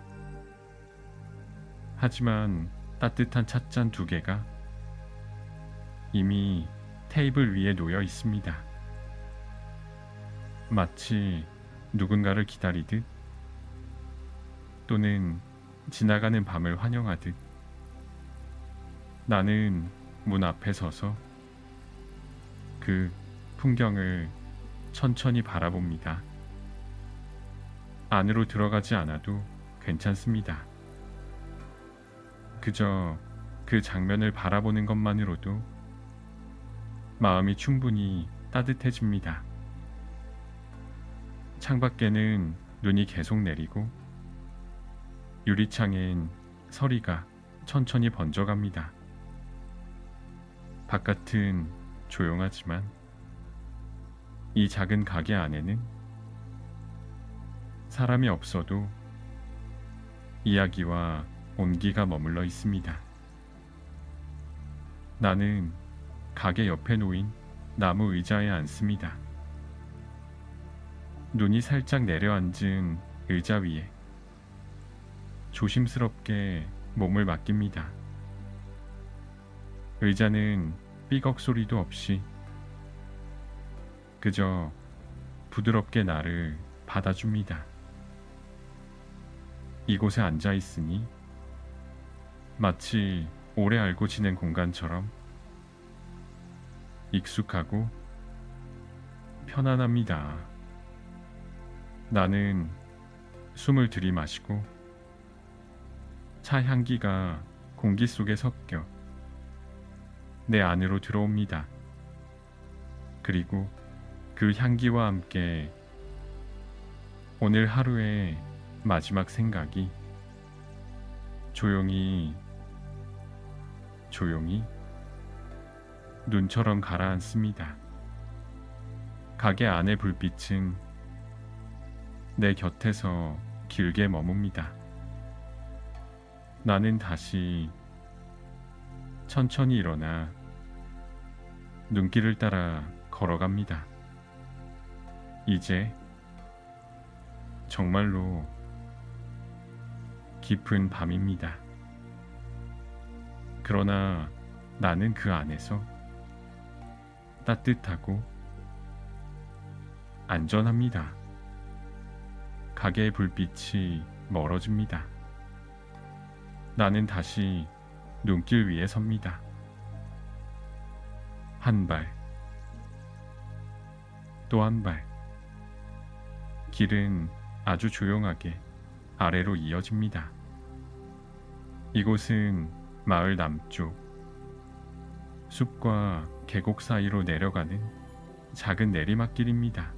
하지만 따뜻한 찻잔 2개가 이미 테이블 위에 놓여 있습니다. 마치 누군가를 기다리듯 또는 지나가는 밤을 환영하듯 나는 문 앞에 서서 그 풍경을 천천히 바라봅니다. 안으로 들어가지 않아도 괜찮습니다. 그저 그 장면을 바라보는 것만으로도 마음이 충분히 따뜻해집니다. 창밖에는 눈이 계속 내리고 유리창엔 서리가 천천히 번져갑니다. 바깥은 조용하지만 이 작은 가게 안에는 사람이 없어도 이야기와 온기가 머물러 있습니다. 나는 가게 옆에 놓인 나무 의자에 앉습니다. 눈이 살짝 내려앉은 의자 위에 조심스럽게 몸을 맡깁니다. 의자는 삐걱 소리도 없이 그저 부드럽게 나를 받아줍니다. 이곳에 앉아 있으니 마치 오래 알고 지낸 공간처럼 익숙하고 편안합니다. 나는 숨을 들이마시고 차 향기가 공기 속에 섞여 내 안으로 들어옵니다. 그리고 그 향기와 함께 오늘 하루의 마지막 생각이 조용히 눈처럼 가라앉습니다. 가게 안의 불빛은 내 곁에서 길게 머뭅니다. 나는 다시 천천히 일어나 눈길을 따라 걸어갑니다. 이제 정말로 깊은 밤입니다. 그러나 나는 그 안에서 따뜻하고 안전합니다. 가게의 불빛이 멀어집니다. 나는 다시 눈길 위에 섭니다. 한 발, 또 한 발. 길은 아주 조용하게 아래로 이어집니다. 이곳은 마을 남쪽, 숲과 계곡 사이로 내려가는 작은 내리막길입니다.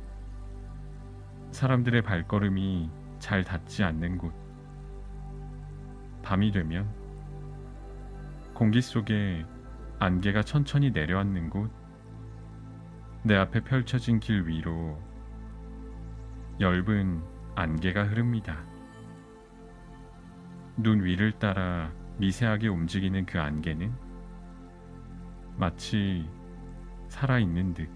사람들의 발걸음이 잘 닿지 않는 곳. 밤이 되면 공기 속에 안개가 천천히 내려앉는 곳, 내 앞에 펼쳐진 길 위로 엷은 안개가 흐릅니다. 눈 위를 따라 미세하게 움직이는 그 안개는 마치 살아있는 듯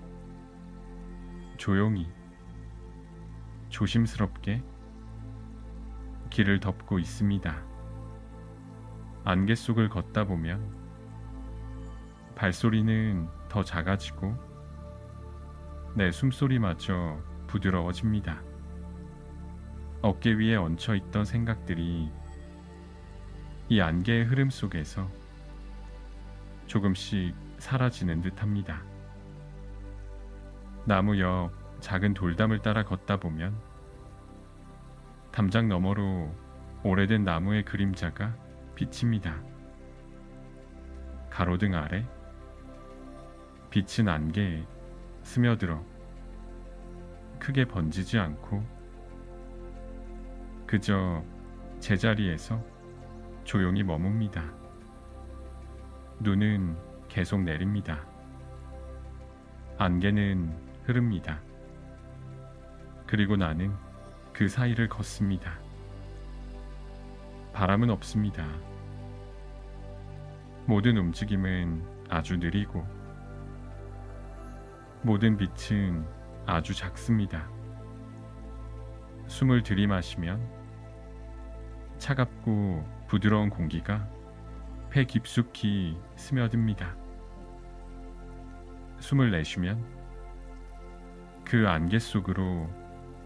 조용히 조심스럽게 길을 덮고 있습니다. 안개 속을 걷다 보면 발소리는 더 작아지고 내 숨소리마저 부드러워집니다. 어깨 위에 얹혀있던 생각들이 이 안개의 흐름 속에서 조금씩 사라지는 듯합니다. 나무 옆 작은 돌담을 따라 걷다 보면 담장 너머로 오래된 나무의 그림자가 비칩니다. 가로등 아래 빛은 안개에 스며들어 크게 번지지 않고 그저 제자리에서 조용히 머뭅니다. 눈은 계속 내립니다. 안개는 흐릅니다. 그리고 나는 그 사이를 걷습니다. 바람은 없습니다. 모든 움직임은 아주 느리고 모든 빛은 아주 작습니다. 숨을 들이마시면 차갑고 부드러운 공기가 폐 깊숙이 스며듭니다. 숨을 내쉬면 그 안개 속으로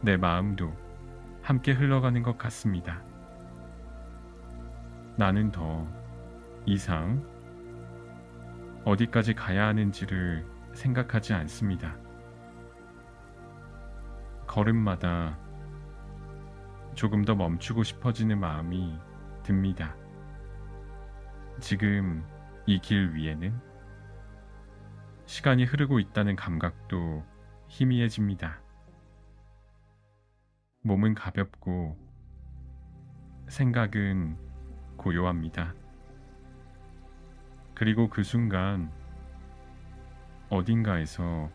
내 마음도 함께 흘러가는 것 같습니다. 나는 더 이상 어디까지 가야 하는지를 생각하지 않습니다. 걸음마다 조금 더 멈추고 싶어지는 마음이 듭니다. 지금 이 길 위에는 시간이 흐르고 있다는 감각도 희미해집니다. 몸은 가볍고 생각은 고요합니다. 그리고 그 순간 어딘가에서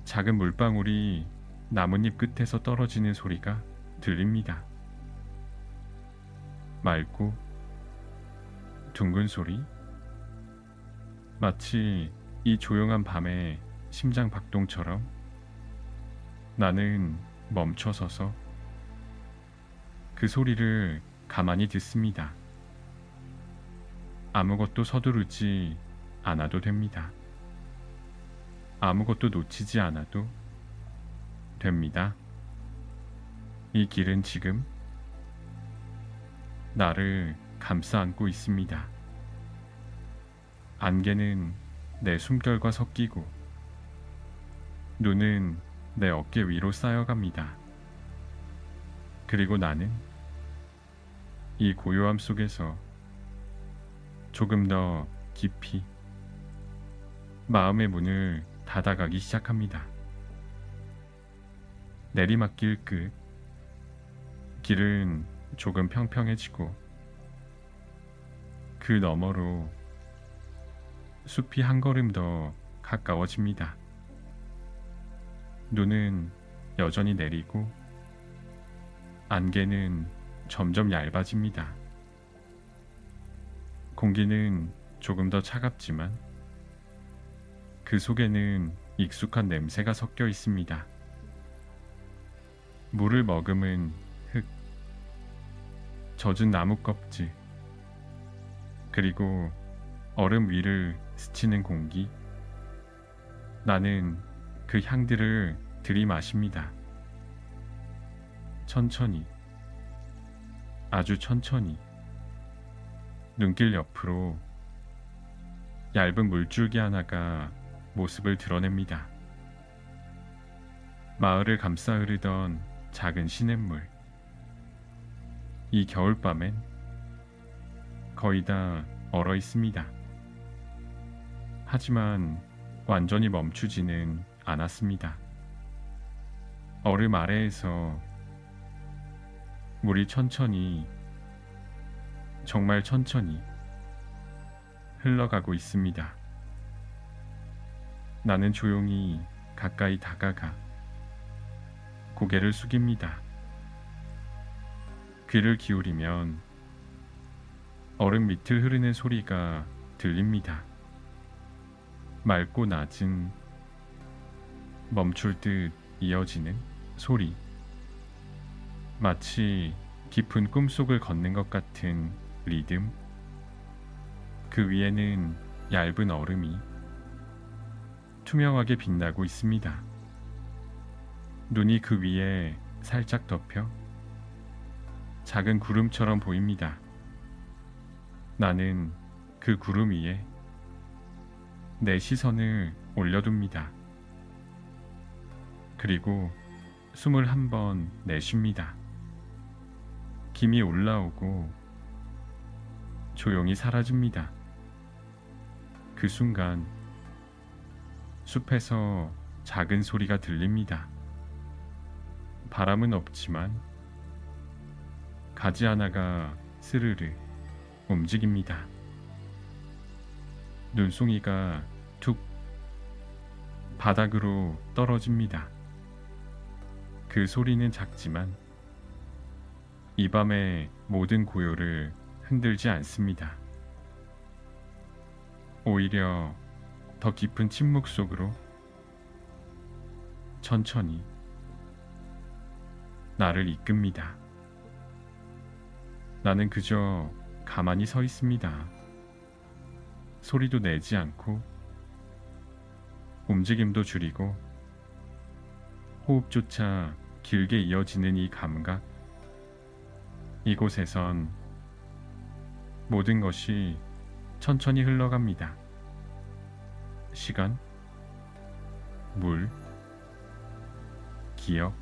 작은 물방울이 나뭇잎 끝에서 떨어지는 소리가 들립니다. 맑고 둥근 소리, 마치 이 조용한 밤의 심장 박동처럼 나는 멈춰서서 그 소리를 가만히 듣습니다. 아무것도 서두르지 않아도 됩니다. 아무것도 놓치지 않아도 됩니다. 이 길은 지금 나를 감싸 안고 있습니다. 안개는 내 숨결과 섞이고 눈은 내 어깨 위로 쌓여갑니다. 그리고 나는 이 고요함 속에서 조금 더 깊이 마음의 문을 닫아가기 시작합니다. 내리막길 끝, 길은 조금 평평해지고 그 너머로 숲이 한 걸음 더 가까워집니다. 눈은 여전히 내리고 안개는 점점 얇아집니다. 공기는 조금 더 차갑지만 그 속에는 익숙한 냄새가 섞여 있습니다. 물을 머금은 흙, 젖은 나무 껍질, 그리고 얼음 위를 스치는 공기. 나는 그 향들을 들이마십니다. 천천히, 아주 천천히 눈길 옆으로 얇은 물줄기 하나가 모습을 드러냅니다. 마을을 감싸 흐르던 작은 시냇물. 이 겨울밤엔 거의 다 얼어 있습니다. 하지만 완전히 멈추지는 않았습니다. 얼음 아래에서 물이 천천히, 정말 천천히 흘러가고 있습니다. 나는 조용히 가까이 다가가 고개를 숙입니다. 귀를 기울이면 얼음 밑을 흐르는 소리가 들립니다. 맑고 낮은, 멈출 듯 이어지는 소리. 마치 깊은 꿈속을 걷는 것 같은 리듬. 그 위에는 얇은 얼음이 투명하게 빛나고 있습니다. 눈이 그 위에 살짝 덮여 작은 구름처럼 보입니다. 나는 그 구름 위에 내 시선을 올려둡니다. 그리고 숨을 한 번 내쉽니다. 김이 올라오고 조용히 사라집니다. 그 순간 숲에서 작은 소리가 들립니다. 바람은 없지만 가지 하나가 스르르 움직입니다. 눈송이가 툭 바닥으로 떨어집니다. 그 소리는 작지만 이 밤의 모든 고요를 흔들지 않습니다. 오히려 더 깊은 침묵 속으로 천천히 나를 이끕니다. 나는 그저 가만히 서 있습니다. 소리도 내지 않고 움직임도 줄이고 호흡조차 길게 이어지는 이 감각. 이곳에선 모든 것이 천천히 흘러갑니다. 시간, 물, 기억,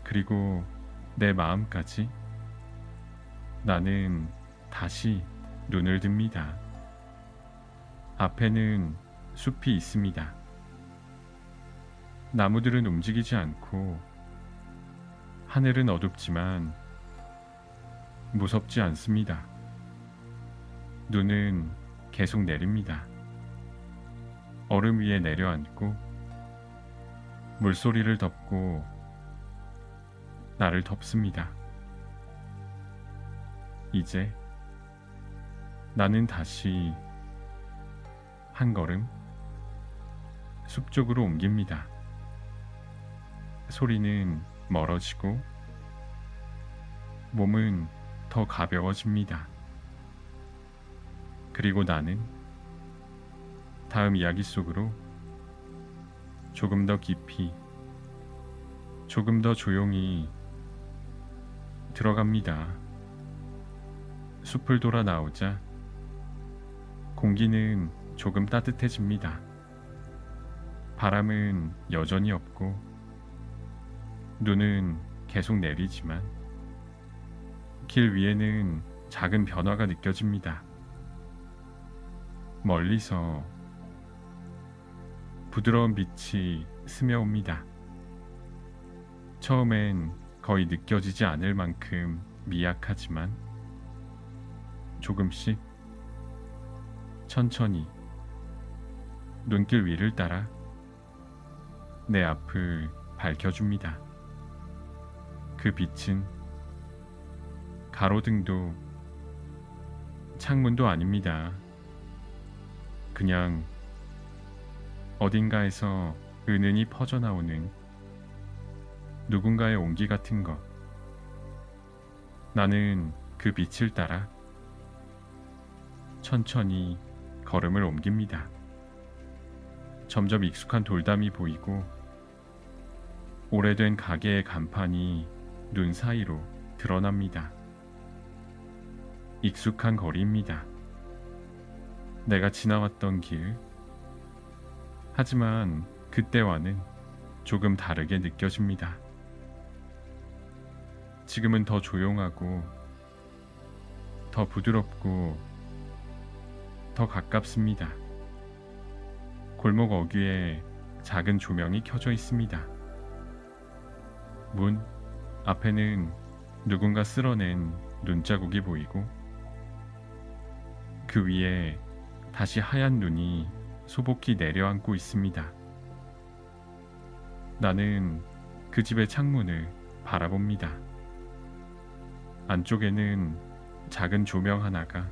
그리고 내 마음까지. 나는 다시 눈을 듭니다. 앞에는 숲이 있습니다. 나무들은 움직이지 않고 하늘은 어둡지만 무섭지 않습니다. 눈은 계속 내립니다. 얼음 위에 내려앉고 물소리를 덮고 나를 덮습니다. 이제 나는 다시 한 걸음 숲 쪽으로 옮깁니다. 소리는 멀어지고 몸은 더 가벼워집니다. 그리고 나는 다음 이야기 속으로 조금 더 깊이, 조금 더 조용히 들어갑니다. 숲을 돌아 나오자 공기는 조금 따뜻해집니다. 바람은 여전히 없고 눈은 계속 내리지만 길 위에는 작은 변화가 느껴집니다. 멀리서 부드러운 빛이 스며옵니다. 처음엔 거의 느껴지지 않을 만큼 미약하지만 조금씩 천천히 눈길 위를 따라 내 앞을 밝혀줍니다. 그 빛은 가로등도 창문도 아닙니다. 그냥 어딘가에서 은은히 퍼져나오는 누군가의 온기 같은 것. 나는 그 빛을 따라 천천히 걸음을 옮깁니다. 점점 익숙한 돌담이 보이고 오래된 가게의 간판이 눈 사이로 드러납니다. 익숙한 거리입니다. 내가 지나왔던 길. 하지만 그때와는 조금 다르게 느껴집니다. 지금은 더 조용하고 더 부드럽고 더 가깝습니다. 골목 어귀에 작은 조명이 켜져 있습니다. 문 앞에는 누군가 쓸어낸 눈자국이 보이고 그 위에 다시 하얀 눈이 소복히 내려앉고 있습니다. 나는 그 집의 창문을 바라봅니다. 안쪽에는 작은 조명 하나가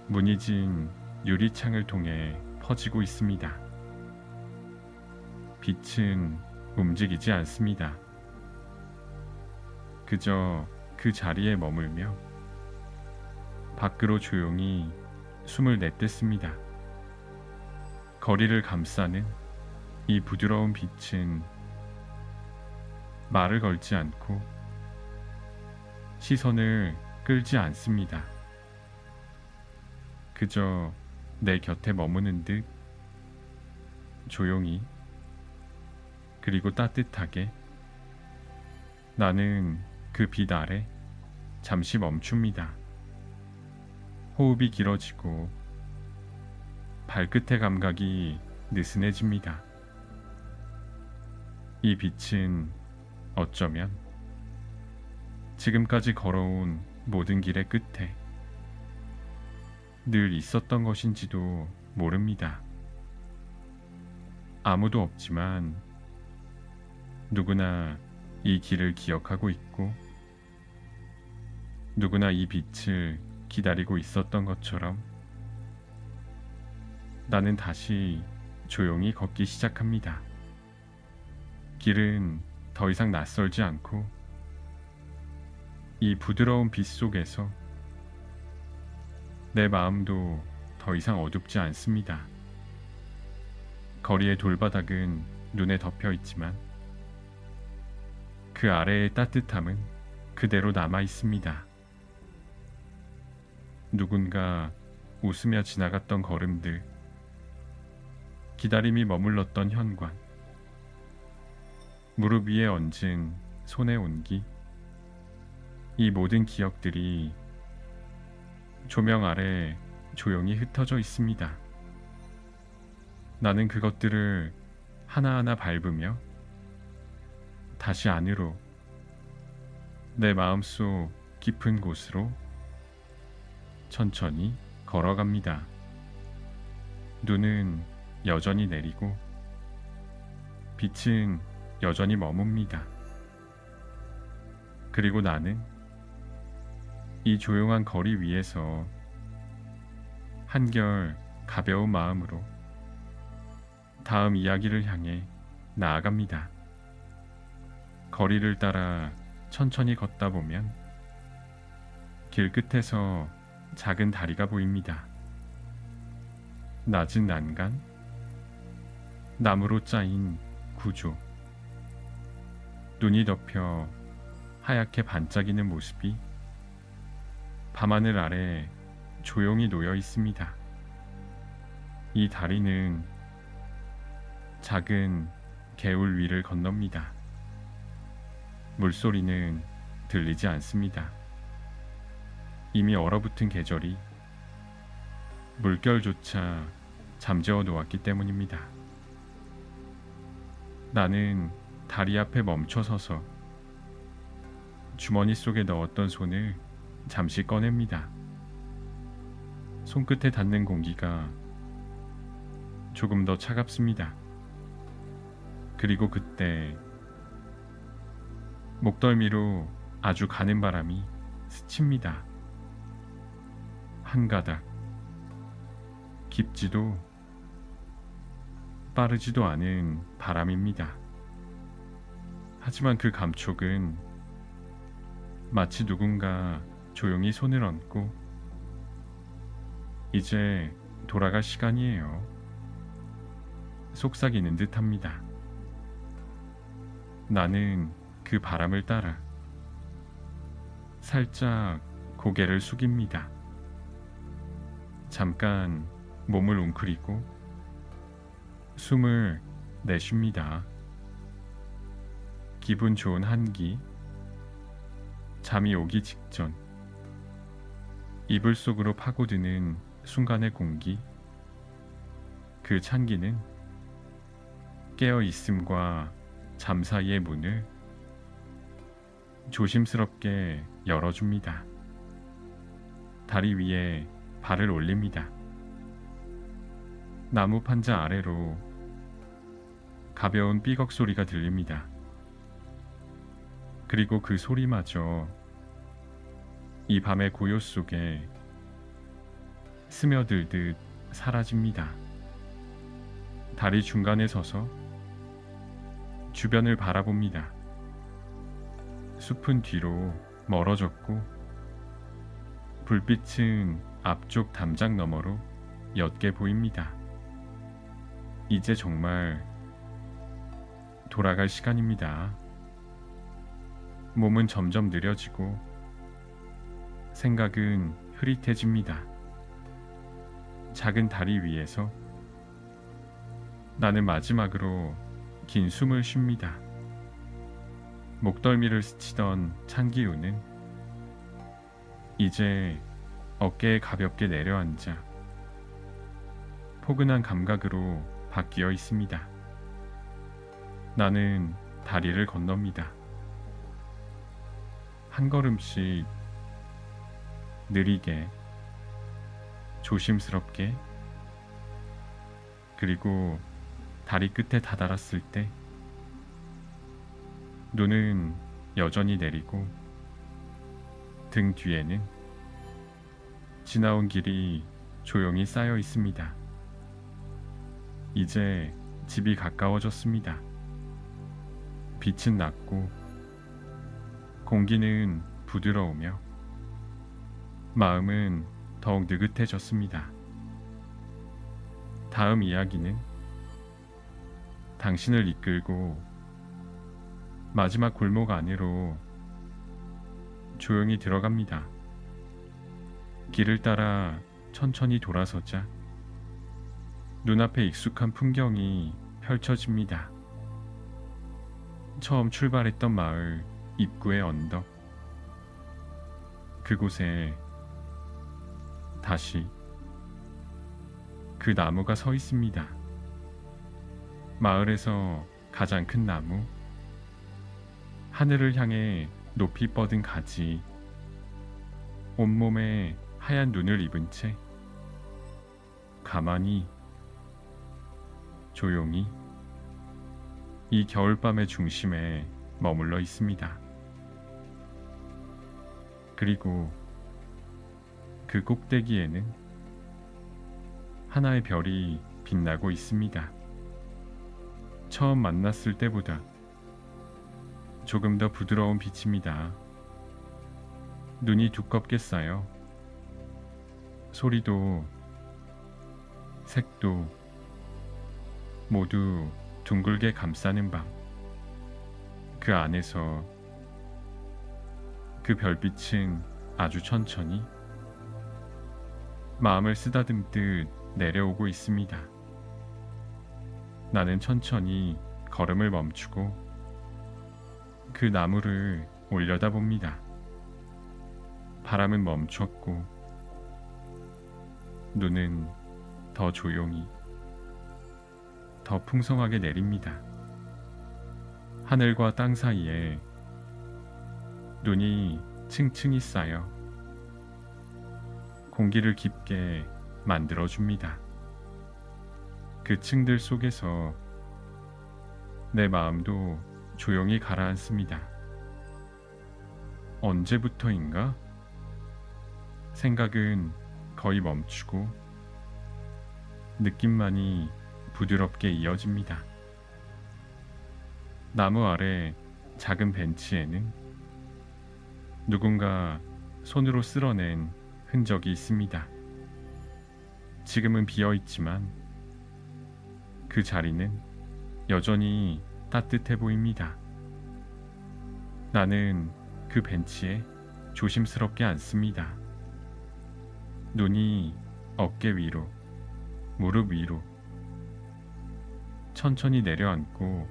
무늬진 유리창을 통해 퍼지고 있습니다. 빛은 움직이지 않습니다. 그저 그 자리에 머물며 밖으로 조용히 숨을 내뱉습니다. 거리를 감싸는 이 부드러운 빛은 말을 걸지 않고 시선을 끌지 않습니다. 그저 내 곁에 머무는 듯 조용히 그리고 따뜻하게 나는 그 빛 아래 잠시 멈춥니다. 호흡이 길어지고 발끝의 감각이 느슨해집니다. 이 빛은 어쩌면 지금까지 걸어온 모든 길의 끝에 늘 있었던 것인지도 모릅니다. 아무도 없지만 누구나 이 길을 기억하고 있고 누구나 이 빛을 기다리고 있었던 것처럼 나는 다시 조용히 걷기 시작합니다. 길은 더 이상 낯설지 않고 이 부드러운 빛 속에서 내 마음도 더 이상 어둡지 않습니다. 거리의 돌바닥은 눈에 덮여 있지만 그 아래의 따뜻함은 그대로 남아 있습니다. 누군가 웃으며 지나갔던 걸음들, 기다림이 머물렀던 현관, 무릎 위에 얹은 손의 온기, 이 모든 기억들이 조명 아래 조용히 흩어져 있습니다. 나는 그것들을 하나하나 밟으며 다시 안으로, 내 마음속 깊은 곳으로 천천히 걸어갑니다. 눈은 여전히 내리고 빛은 여전히 머뭅니다. 그리고 나는 이 조용한 거리 위에서 한결 가벼운 마음으로 다음 이야기를 향해 나아갑니다. 거리를 따라 천천히 걷다 보면 길 끝에서 작은 다리가 보입니다. 낮은 난간, 나무로 짜인 구조, 눈이 덮여 하얗게 반짝이는 모습이 밤하늘 아래 조용히 놓여 있습니다. 이 다리는 작은 개울 위를 건넙니다. 물소리는 들리지 않습니다. 이미 얼어붙은 계절이 물결조차 잠재워 놓았기 때문입니다. 나는 다리 앞에 멈춰 서서 주머니 속에 넣었던 손을 잠시 꺼냅니다. 손끝에 닿는 공기가 조금 더 차갑습니다. 그리고 그때 목덜미로 아주 가는 바람이 스칩니다. 한 가닥, 깊지도 빠르지도 않은 바람입니다. 하지만 그 감촉은 마치 누군가 조용히 손을 얹고 이제 돌아갈 시간이에요. 속삭이는 듯합니다. 나는 그 바람을 따라 살짝 고개를 숙입니다. 잠깐 몸을 웅크리고 숨을 내쉽니다. 기분 좋은 한기, 잠이 오기 직전 이불 속으로 파고드는 순간의 공기, 그 찬기는 깨어 있음과 잠 사이의 문을 조심스럽게 열어줍니다. 다리 위에 발을 올립니다. 나무 판자 아래로 가벼운 삐걱 소리가 들립니다. 그리고 그 소리마저 이 밤의 고요 속에 스며들듯 사라집니다. 다리 중간에 서서 주변을 바라봅니다. 숲은 뒤로 멀어졌고 불빛은 앞쪽 담장 너머로 옅게 보입니다. 이제 정말 돌아갈 시간입니다. 몸은 점점 느려지고 생각은 흐릿해집니다. 작은 다리 위에서 나는 마지막으로 긴 숨을 쉽니다. 목덜미를 스치던 찬 기운은 이제 어깨에 가볍게 내려앉아 포근한 감각으로 바뀌어 있습니다. 나는 다리를 건넙니다. 한 걸음씩 느리게, 조심스럽게, 그리고 다리 끝에 다다랐을 때 눈은 여전히 내리고 등 뒤에는 지나온 길이 조용히 쌓여 있습니다. 이제 집이 가까워졌습니다. 빛은 낮고 공기는 부드러우며 마음은 더욱 느긋해졌습니다. 다음 이야기는 당신을 이끌고 마지막 골목 안으로 조용히 들어갑니다. 길을 따라 천천히 돌아서자 눈앞에 익숙한 풍경이 펼쳐집니다. 처음 출발했던 마을 입구의 언덕, 그곳에 다시 그 나무가 서 있습니다. 마을에서 가장 큰 나무, 하늘을 향해 높이 뻗은 가지, 온몸에 하얀 눈을 입은 채 가만히 조용히 이 겨울밤의 중심에 머물러 있습니다. 그리고 그 꼭대기에는 하나의 별이 빛나고 있습니다. 처음 만났을 때보다 조금 더 부드러운 빛입니다. 눈이 두껍게 쌓여 소리도 색도 모두 둥글게 감싸는 밤, 그 안에서 그 별빛은 아주 천천히 마음을 쓰다듬듯 내려오고 있습니다. 나는 천천히 걸음을 멈추고 그 나무를 올려다봅니다. 바람은 멈췄고 눈은 더 조용히 더 풍성하게 내립니다. 하늘과 땅 사이에 눈이 층층이 쌓여 공기를 깊게 만들어줍니다. 그 층들 속에서 내 마음도 조용히 가라앉습니다. 언제부터인가? 생각은 거의 멈추고 느낌만이 부드럽게 이어집니다. 나무 아래 작은 벤치에는 누군가 손으로 쓸어낸 흔적이 있습니다. 지금은 비어 있지만 그 자리는 여전히 따뜻해 보입니다. 나는 그 벤치에 조심스럽게 앉습니다. 눈이 어깨 위로, 무릎 위로 천천히 내려앉고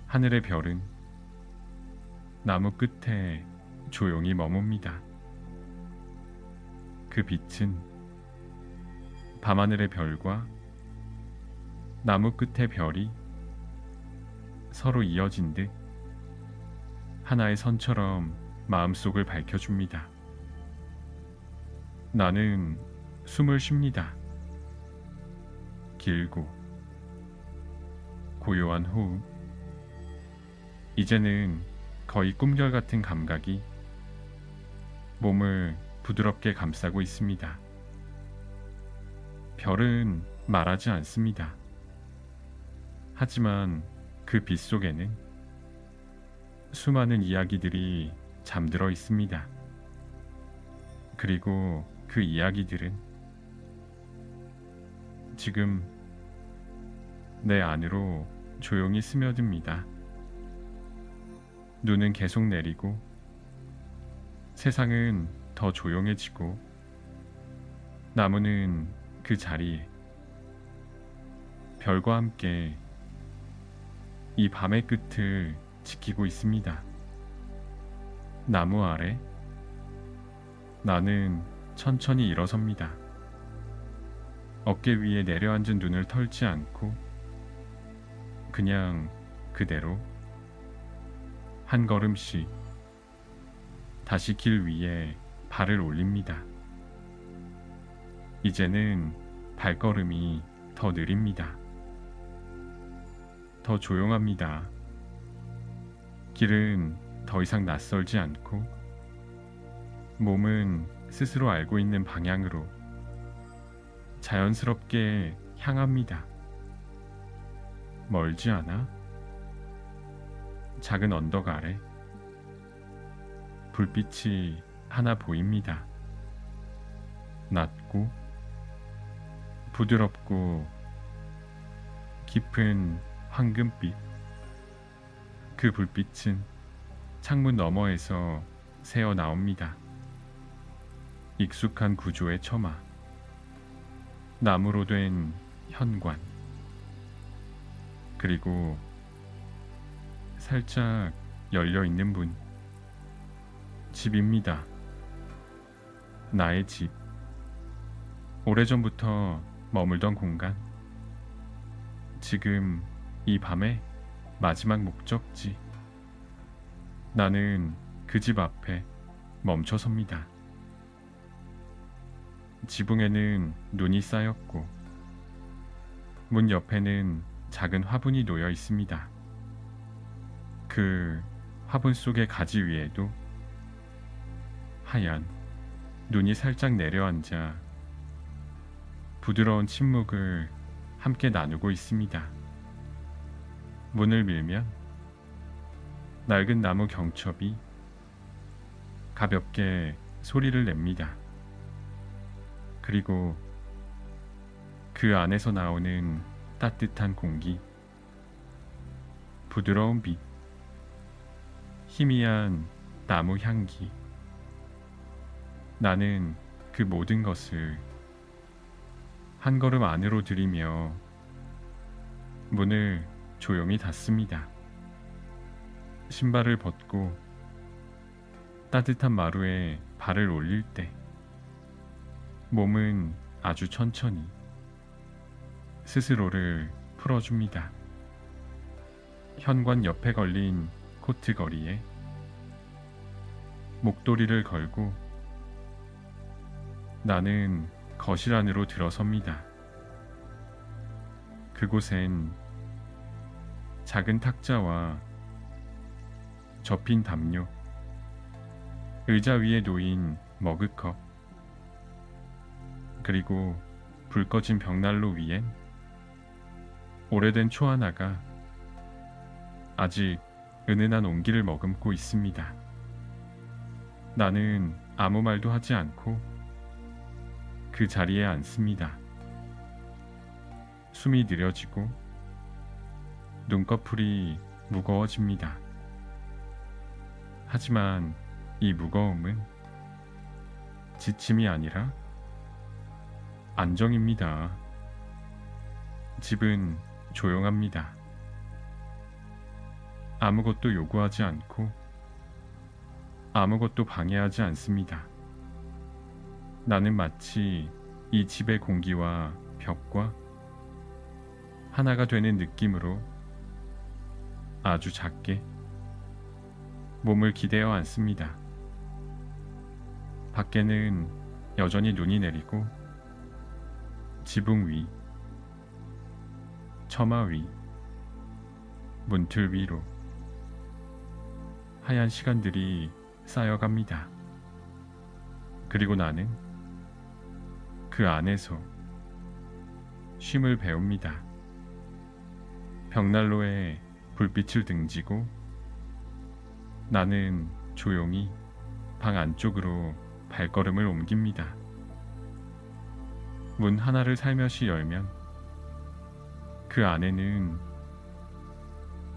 하늘의 별은 나무 끝에 조용히 머뭅니다. 그 빛은 밤하늘의 별과 나무 끝의 별이 서로 이어진 듯 하나의 선처럼 마음속을 밝혀줍니다. 나는 숨을 쉽니다. 길고 고요한 호흡. 이제는 거의 꿈결 같은 감각이 몸을 부드럽게 감싸고 있습니다. 별은 말하지 않습니다. 하지만 그 빛 속에는 수많은 이야기들이 잠들어 있습니다. 그리고 그 이야기들은 지금 내 안으로 조용히 스며듭니다. 눈은 계속 내리고 세상은 더 조용해지고 나무는 그 자리에 별과 함께 이 밤의 끝을 지키고 있습니다. 나무 아래 나는 천천히 일어섭니다. 어깨 위에 내려앉은 눈을 털지 않고 그냥 그대로 한 걸음씩 다시 길 위에 발을 올립니다. 이제는 발걸음이 더 느립니다. 더 조용합니다. 길은 더 이상 낯설지 않고 몸은 스스로 알고 있는 방향으로 자연스럽게 향합니다. 멀지 않아? 작은 언덕 아래 불빛이 하나 보입니다. 낮고 부드럽고 깊은 황금빛. 그 불빛은 창문 너머에서 새어 나옵니다. 익숙한 구조의 처마, 나무로 된 현관, 그리고 살짝 열려있는 문. 집입니다. 나의 집. 오래전부터 머물던 공간. 지금 이 밤의 마지막 목적지. 나는 그 집 앞에 멈춰 섭니다. 지붕에는 눈이 쌓였고 문 옆에는 작은 화분이 놓여 있습니다. 그 화분 속의 가지 위에도 하얀 눈이 살짝 내려앉아 부드러운 침묵을 함께 나누고 있습니다. 문을 밀면 낡은 나무 경첩이 가볍게 소리를 냅니다. 그리고 그 안에서 나오는 따뜻한 공기, 부드러운 빛, 희미한 나무 향기. 나는 그 모든 것을 한 걸음 안으로 들이며 문을 조용히 닫습니다. 신발을 벗고 따뜻한 마루에 발을 올릴 때 몸은 아주 천천히 스스로를 풀어줍니다. 현관 옆에 걸린 코트 거리에 목도리를 걸고 나는 거실 안으로 들어섭니다. 그곳엔 작은 탁자와 접힌 담요, 의자 위에 놓인 머그컵, 그리고 불 꺼진 벽난로 위엔 오래된 초 하나가 아직 은은한 온기를 머금고 있습니다. 나는 아무 말도 하지 않고 그 자리에 앉습니다. 숨이 느려지고 눈꺼풀이 무거워집니다. 하지만 이 무거움은 지침이 아니라 안정입니다. 집은 조용합니다. 아무것도 요구하지 않고 아무것도 방해하지 않습니다. 나는 마치 이 집의 공기와 벽과 하나가 되는 느낌으로 아주 작게 몸을 기대어 앉습니다. 밖에는 여전히 눈이 내리고 지붕 위, 처마 위, 문틀 위로 하얀 시간들이 쌓여갑니다. 그리고 나는 그 안에서 쉼을 배웁니다. 벽난로에 불빛을 등지고 나는 조용히 방 안쪽으로 발걸음을 옮깁니다. 문 하나를 살며시 열면 그 안에는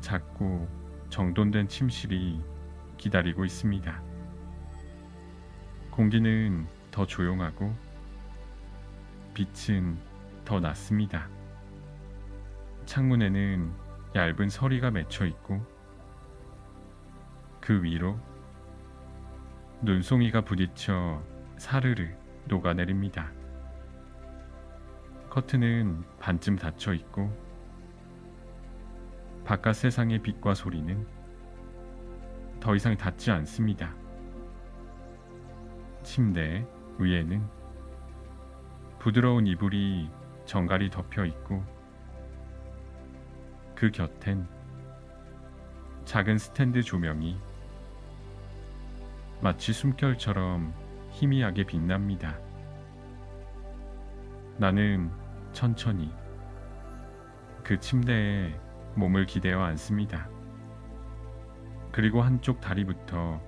작고 정돈된 침실이 기다리고 있습니다. 공기는 더 조용하고 빛은 더 낮습니다. 창문에는 얇은 서리가 맺혀 있고 그 위로 눈송이가 부딪혀 사르르 녹아내립니다. 커튼은 반쯤 닫혀 있고 바깥 세상의 빛과 소리는 더 이상 닿지 않습니다. 침대 위에는 부드러운 이불이 정갈이 덮여 있고 그 곁엔 작은 스탠드 조명이 마치 숨결처럼 희미하게 빛납니다. 나는 천천히 그 침대에 몸을 기대어 앉습니다. 그리고 한쪽 다리부터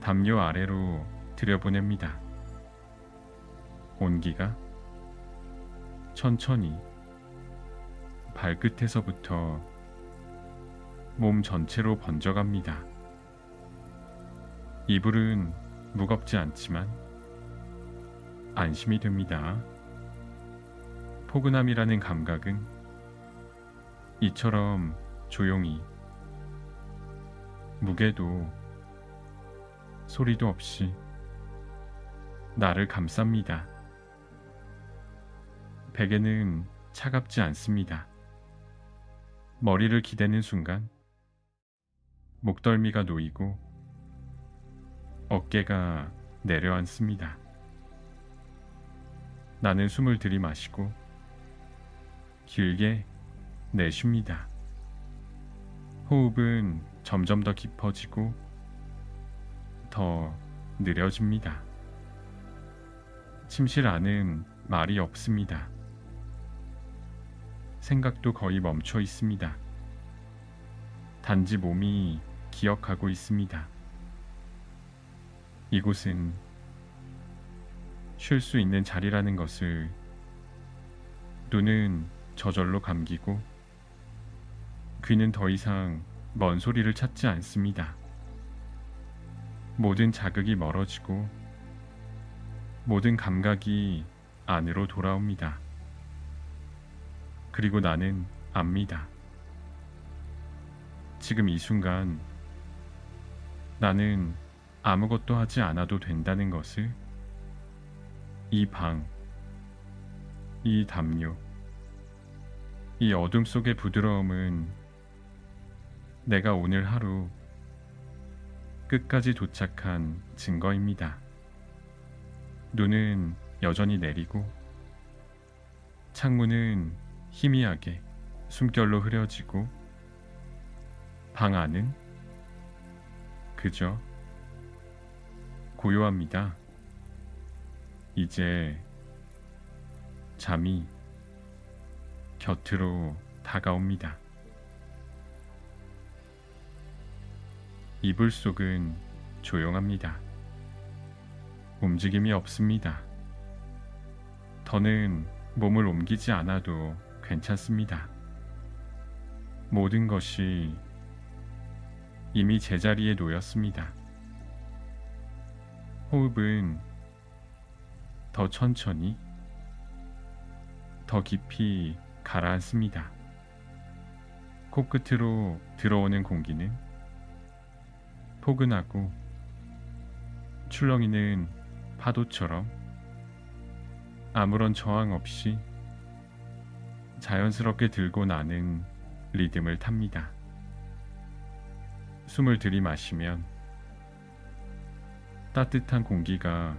담요 아래로 들여보냅니다. 온기가 천천히 발끝에서부터 몸 전체로 번져갑니다. 이불은 무겁지 않지만 안심이 됩니다. 포근함이라는 감각은 이처럼 조용히 무게도 소리도 없이 나를 감쌉니다. 베개는 차갑지 않습니다. 머리를 기대는 순간 목덜미가 놓이고 어깨가 내려앉습니다. 나는 숨을 들이마시고 길게 내쉽니다. 호흡은 점점 더 깊어지고 더 느려집니다. 침실 안은 말이 없습니다. 생각도 거의 멈춰 있습니다. 단지 몸이 기억하고 있습니다. 이곳은 쉴 수 있는 자리라는 것을. 눈은 저절로 감기고 귀는 더 이상 먼 소리를 찾지 않습니다. 모든 자극이 멀어지고 모든 감각이 안으로 돌아옵니다. 그리고 나는 압니다. 지금 이 순간 나는 아무것도 하지 않아도 된다는 것을. 이 방, 이 담요, 이 어둠 속의 부드러움은 내가 오늘 하루 끝까지 도착한 증거입니다. 눈은 여전히 내리고 창문은 희미하게 숨결로 흐려지고 방 안은 그저 고요합니다. 이제 잠이 곁으로 다가옵니다. 이불 속은 조용합니다. 움직임이 없습니다. 더는 몸을 옮기지 않아도 괜찮습니다. 모든 것이 이미 제자리에 놓였습니다. 호흡은 더 천천히, 더 깊이 가라앉습니다. 코끝으로 들어오는 공기는 포근하고 출렁이는 파도처럼 아무런 저항 없이 자연스럽게 들고 나는 리듬을 탑니다. 숨을 들이마시면 따뜻한 공기가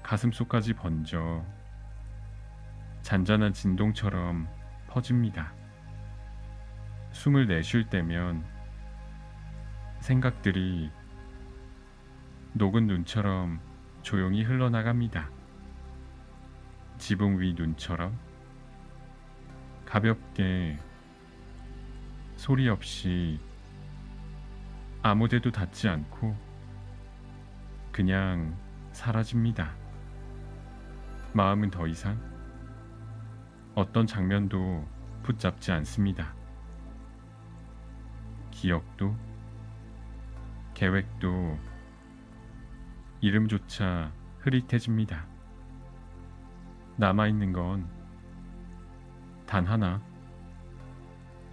가슴속까지 번져 잔잔한 진동처럼 퍼집니다. 숨을 내쉴 때면 생각들이 녹은 눈처럼 조용히 흘러나갑니다. 지붕 위 눈처럼 가볍게 소리 없이 아무데도 닿지 않고 그냥 사라집니다. 마음은 더 이상 어떤 장면도 붙잡지 않습니다. 기억도 계획도 이름조차 흐릿해집니다. 남아있는 건 단 하나,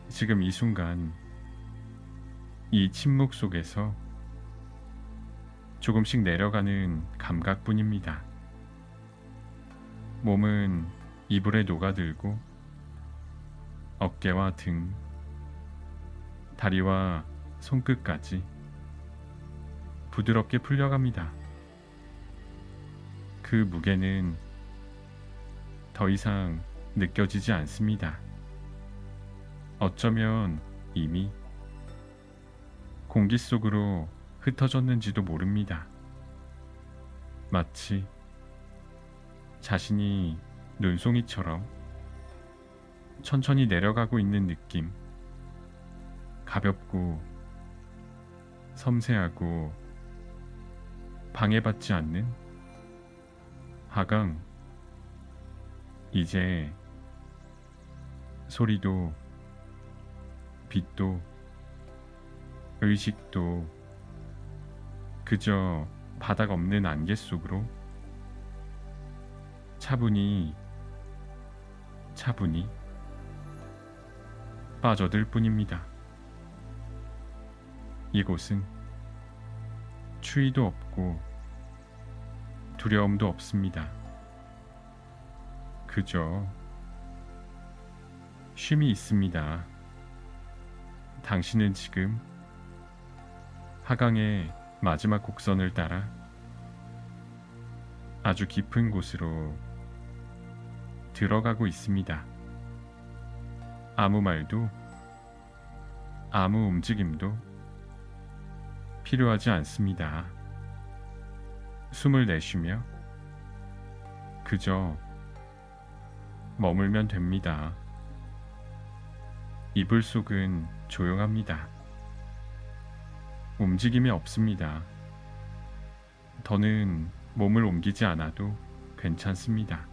지금 이 순간 이 침묵 속에서 조금씩 내려가는 감각뿐입니다. 몸은 이불에 녹아들고 어깨와 등, 다리와 손끝까지 부드럽게 풀려갑니다. 그 무게는 더 이상 느껴지지 않습니다. 어쩌면 이미 공기 속으로 흩어졌는지도 모릅니다. 마치 자신이 눈송이처럼 천천히 내려가고 있는 느낌. 가볍고 섬세하고 방해받지 않는 하강. 이제 소리도 빛도 의식도 그저 바닥 없는 안개 속으로 차분히 빠져들 뿐입니다. 이곳은 추위도 없고 두려움도 없습니다. 그저 쉼이 있습니다. 당신은 지금 하강의 마지막 곡선을 따라 아주 깊은 곳으로 들어가고 있습니다. 아무 말도, 아무 움직임도 필요하지 않습니다. 숨을 내쉬며 그저 머물면 됩니다. 이불 속은 조용합니다. 움직임이 없습니다. 더는 몸을 옮기지 않아도 괜찮습니다.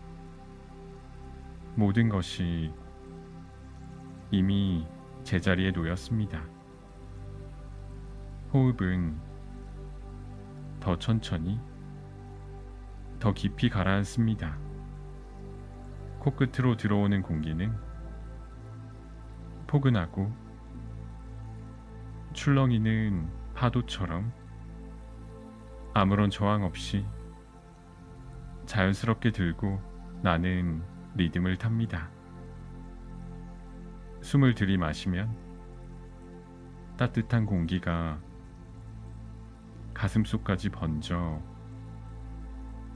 모든 것이 이미 제자리에 놓였습니다. 호흡은 더 천천히, 더 깊이 가라앉습니다. 코끝으로 들어오는 공기는 포근하고 출렁이는 파도처럼 아무런 저항 없이 자연스럽게 들고 나는 리듬을 탑니다. 숨을 들이마시면 따뜻한 공기가 가슴속까지 번져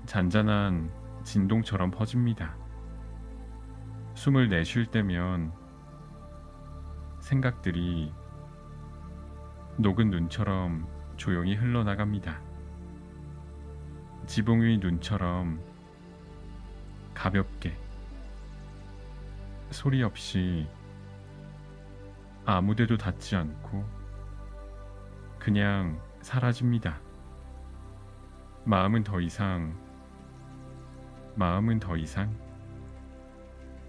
잔잔한 진동처럼 퍼집니다. 숨을 내쉴 때면 생각들이 녹은 눈처럼 조용히 흘러나갑니다. 지붕 위 눈처럼 가볍게 소리 없이 아무데도 닿지 않고 그냥 사라집니다. 마음은 더 이상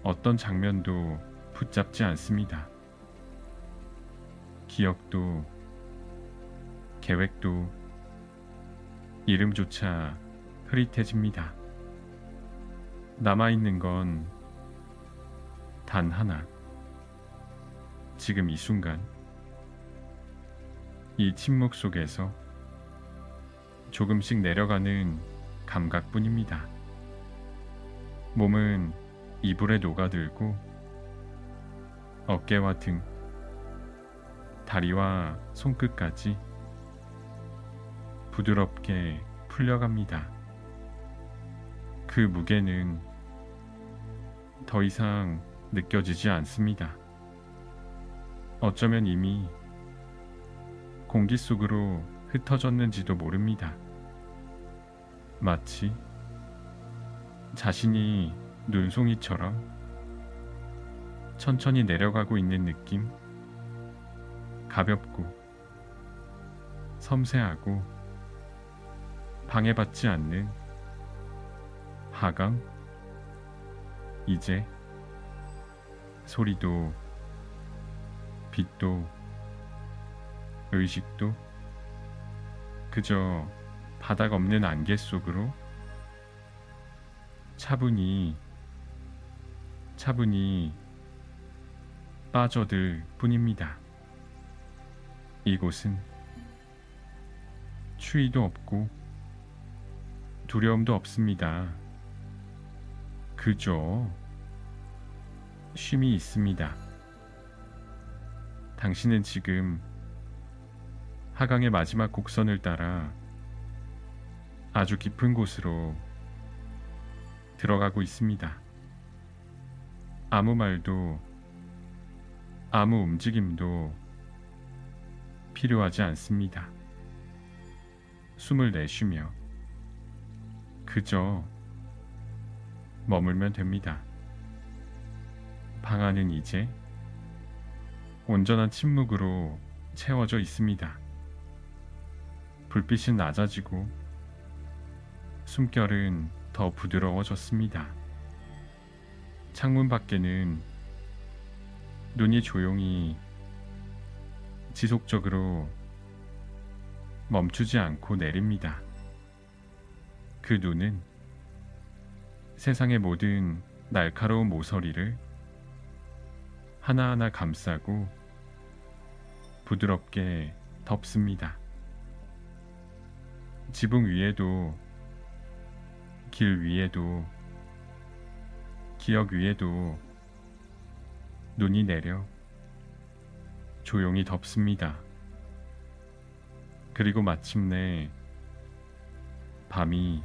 어떤 장면도 붙잡지 않습니다. 기억도 계획도 이름조차 흐릿해집니다. 남아있는 건 단 하나. 지금 이 순간, 이 침묵 속에서 조금씩 내려가는 감각뿐입니다. 몸은 이불에 녹아들고 어깨와 등, 다리와 손끝까지 부드럽게 풀려갑니다. 그 무게는 더 이상 느껴지지 않습니다. 어쩌면 이미 공기 속으로 흩어졌는지도 모릅니다. 마치 자신이 눈송이처럼 천천히 내려가고 있는 느낌. 가볍고 섬세하고 방해받지 않는 하강. 이제 소리도 빛도 의식도 그저 바닥 없는 안개 속으로 차분히 빠져들 뿐입니다. 이곳은 추위도 없고 두려움도 없습니다. 그저 쉼이 있습니다. 당신은 지금 하강의 마지막 곡선을 따라 아주 깊은 곳으로 들어가고 있습니다. 아무 말도 아무 움직임도 필요하지 않습니다. 숨을 내쉬며 그저 머물면 됩니다. 방 안은 이제 온전한 침묵으로 채워져 있습니다. 불빛은 낮아지고 숨결은 더 부드러워졌습니다. 창문 밖에는 눈이 조용히 지속적으로 멈추지 않고 내립니다. 그 눈은 세상의 모든 날카로운 모서리를 하나하나 감싸고 부드럽게 덮습니다. 지붕 위에도 길 위에도 기억 위에도 눈이 내려 조용히 덮습니다. 그리고 마침내 밤이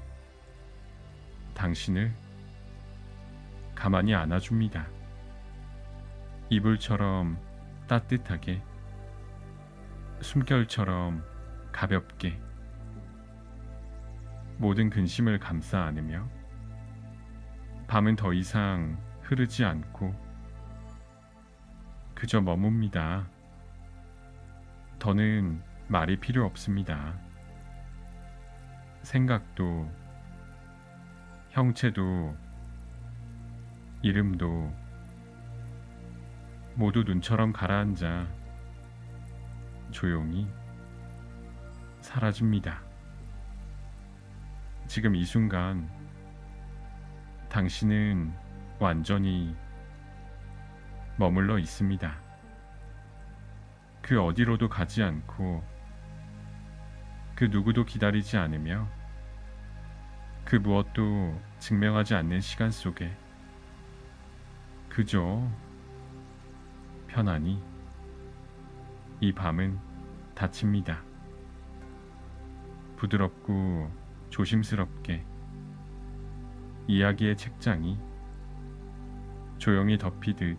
당신을 가만히 안아줍니다. 이불처럼 따뜻하게, 숨결처럼 가볍게, 모든 근심을 감싸 안으며 밤은 더 이상 흐르지 않고 그저 머뭅니다. 더는 말이 필요 없습니다. 생각도, 형체도, 이름도 모두 눈처럼 가라앉아 조용히 사라집니다. 지금 이 순간 당신은 완전히 머물러 있습니다. 그 어디로도 가지 않고 그 누구도 기다리지 않으며 그 무엇도 증명하지 않는 시간 속에 그저 편안히 이 밤은 닫힙니다. 부드럽고 조심스럽게 이야기의 책장이 조용히 덮이듯,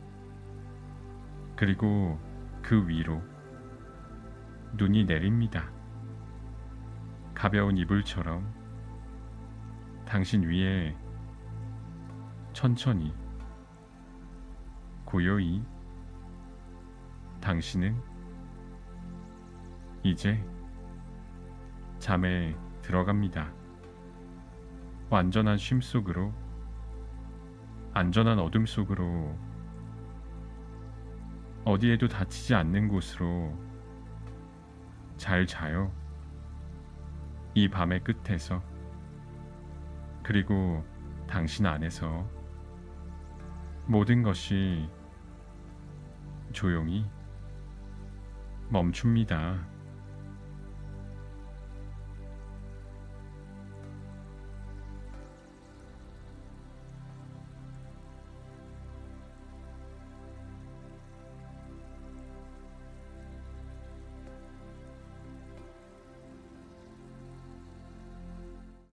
그리고 그 위로 눈이 내립니다. 가벼운 이불처럼 당신 위에 천천히, 고요히 당신은 이제 잠에 들어갑니다. 완전한 쉼 속으로, 안전한 어둠 속으로, 어디에도 다치지 않는 곳으로 잘 자요. 이 밤의 끝에서, 그리고 당신 안에서 모든 것이 조용히 멈춥니다.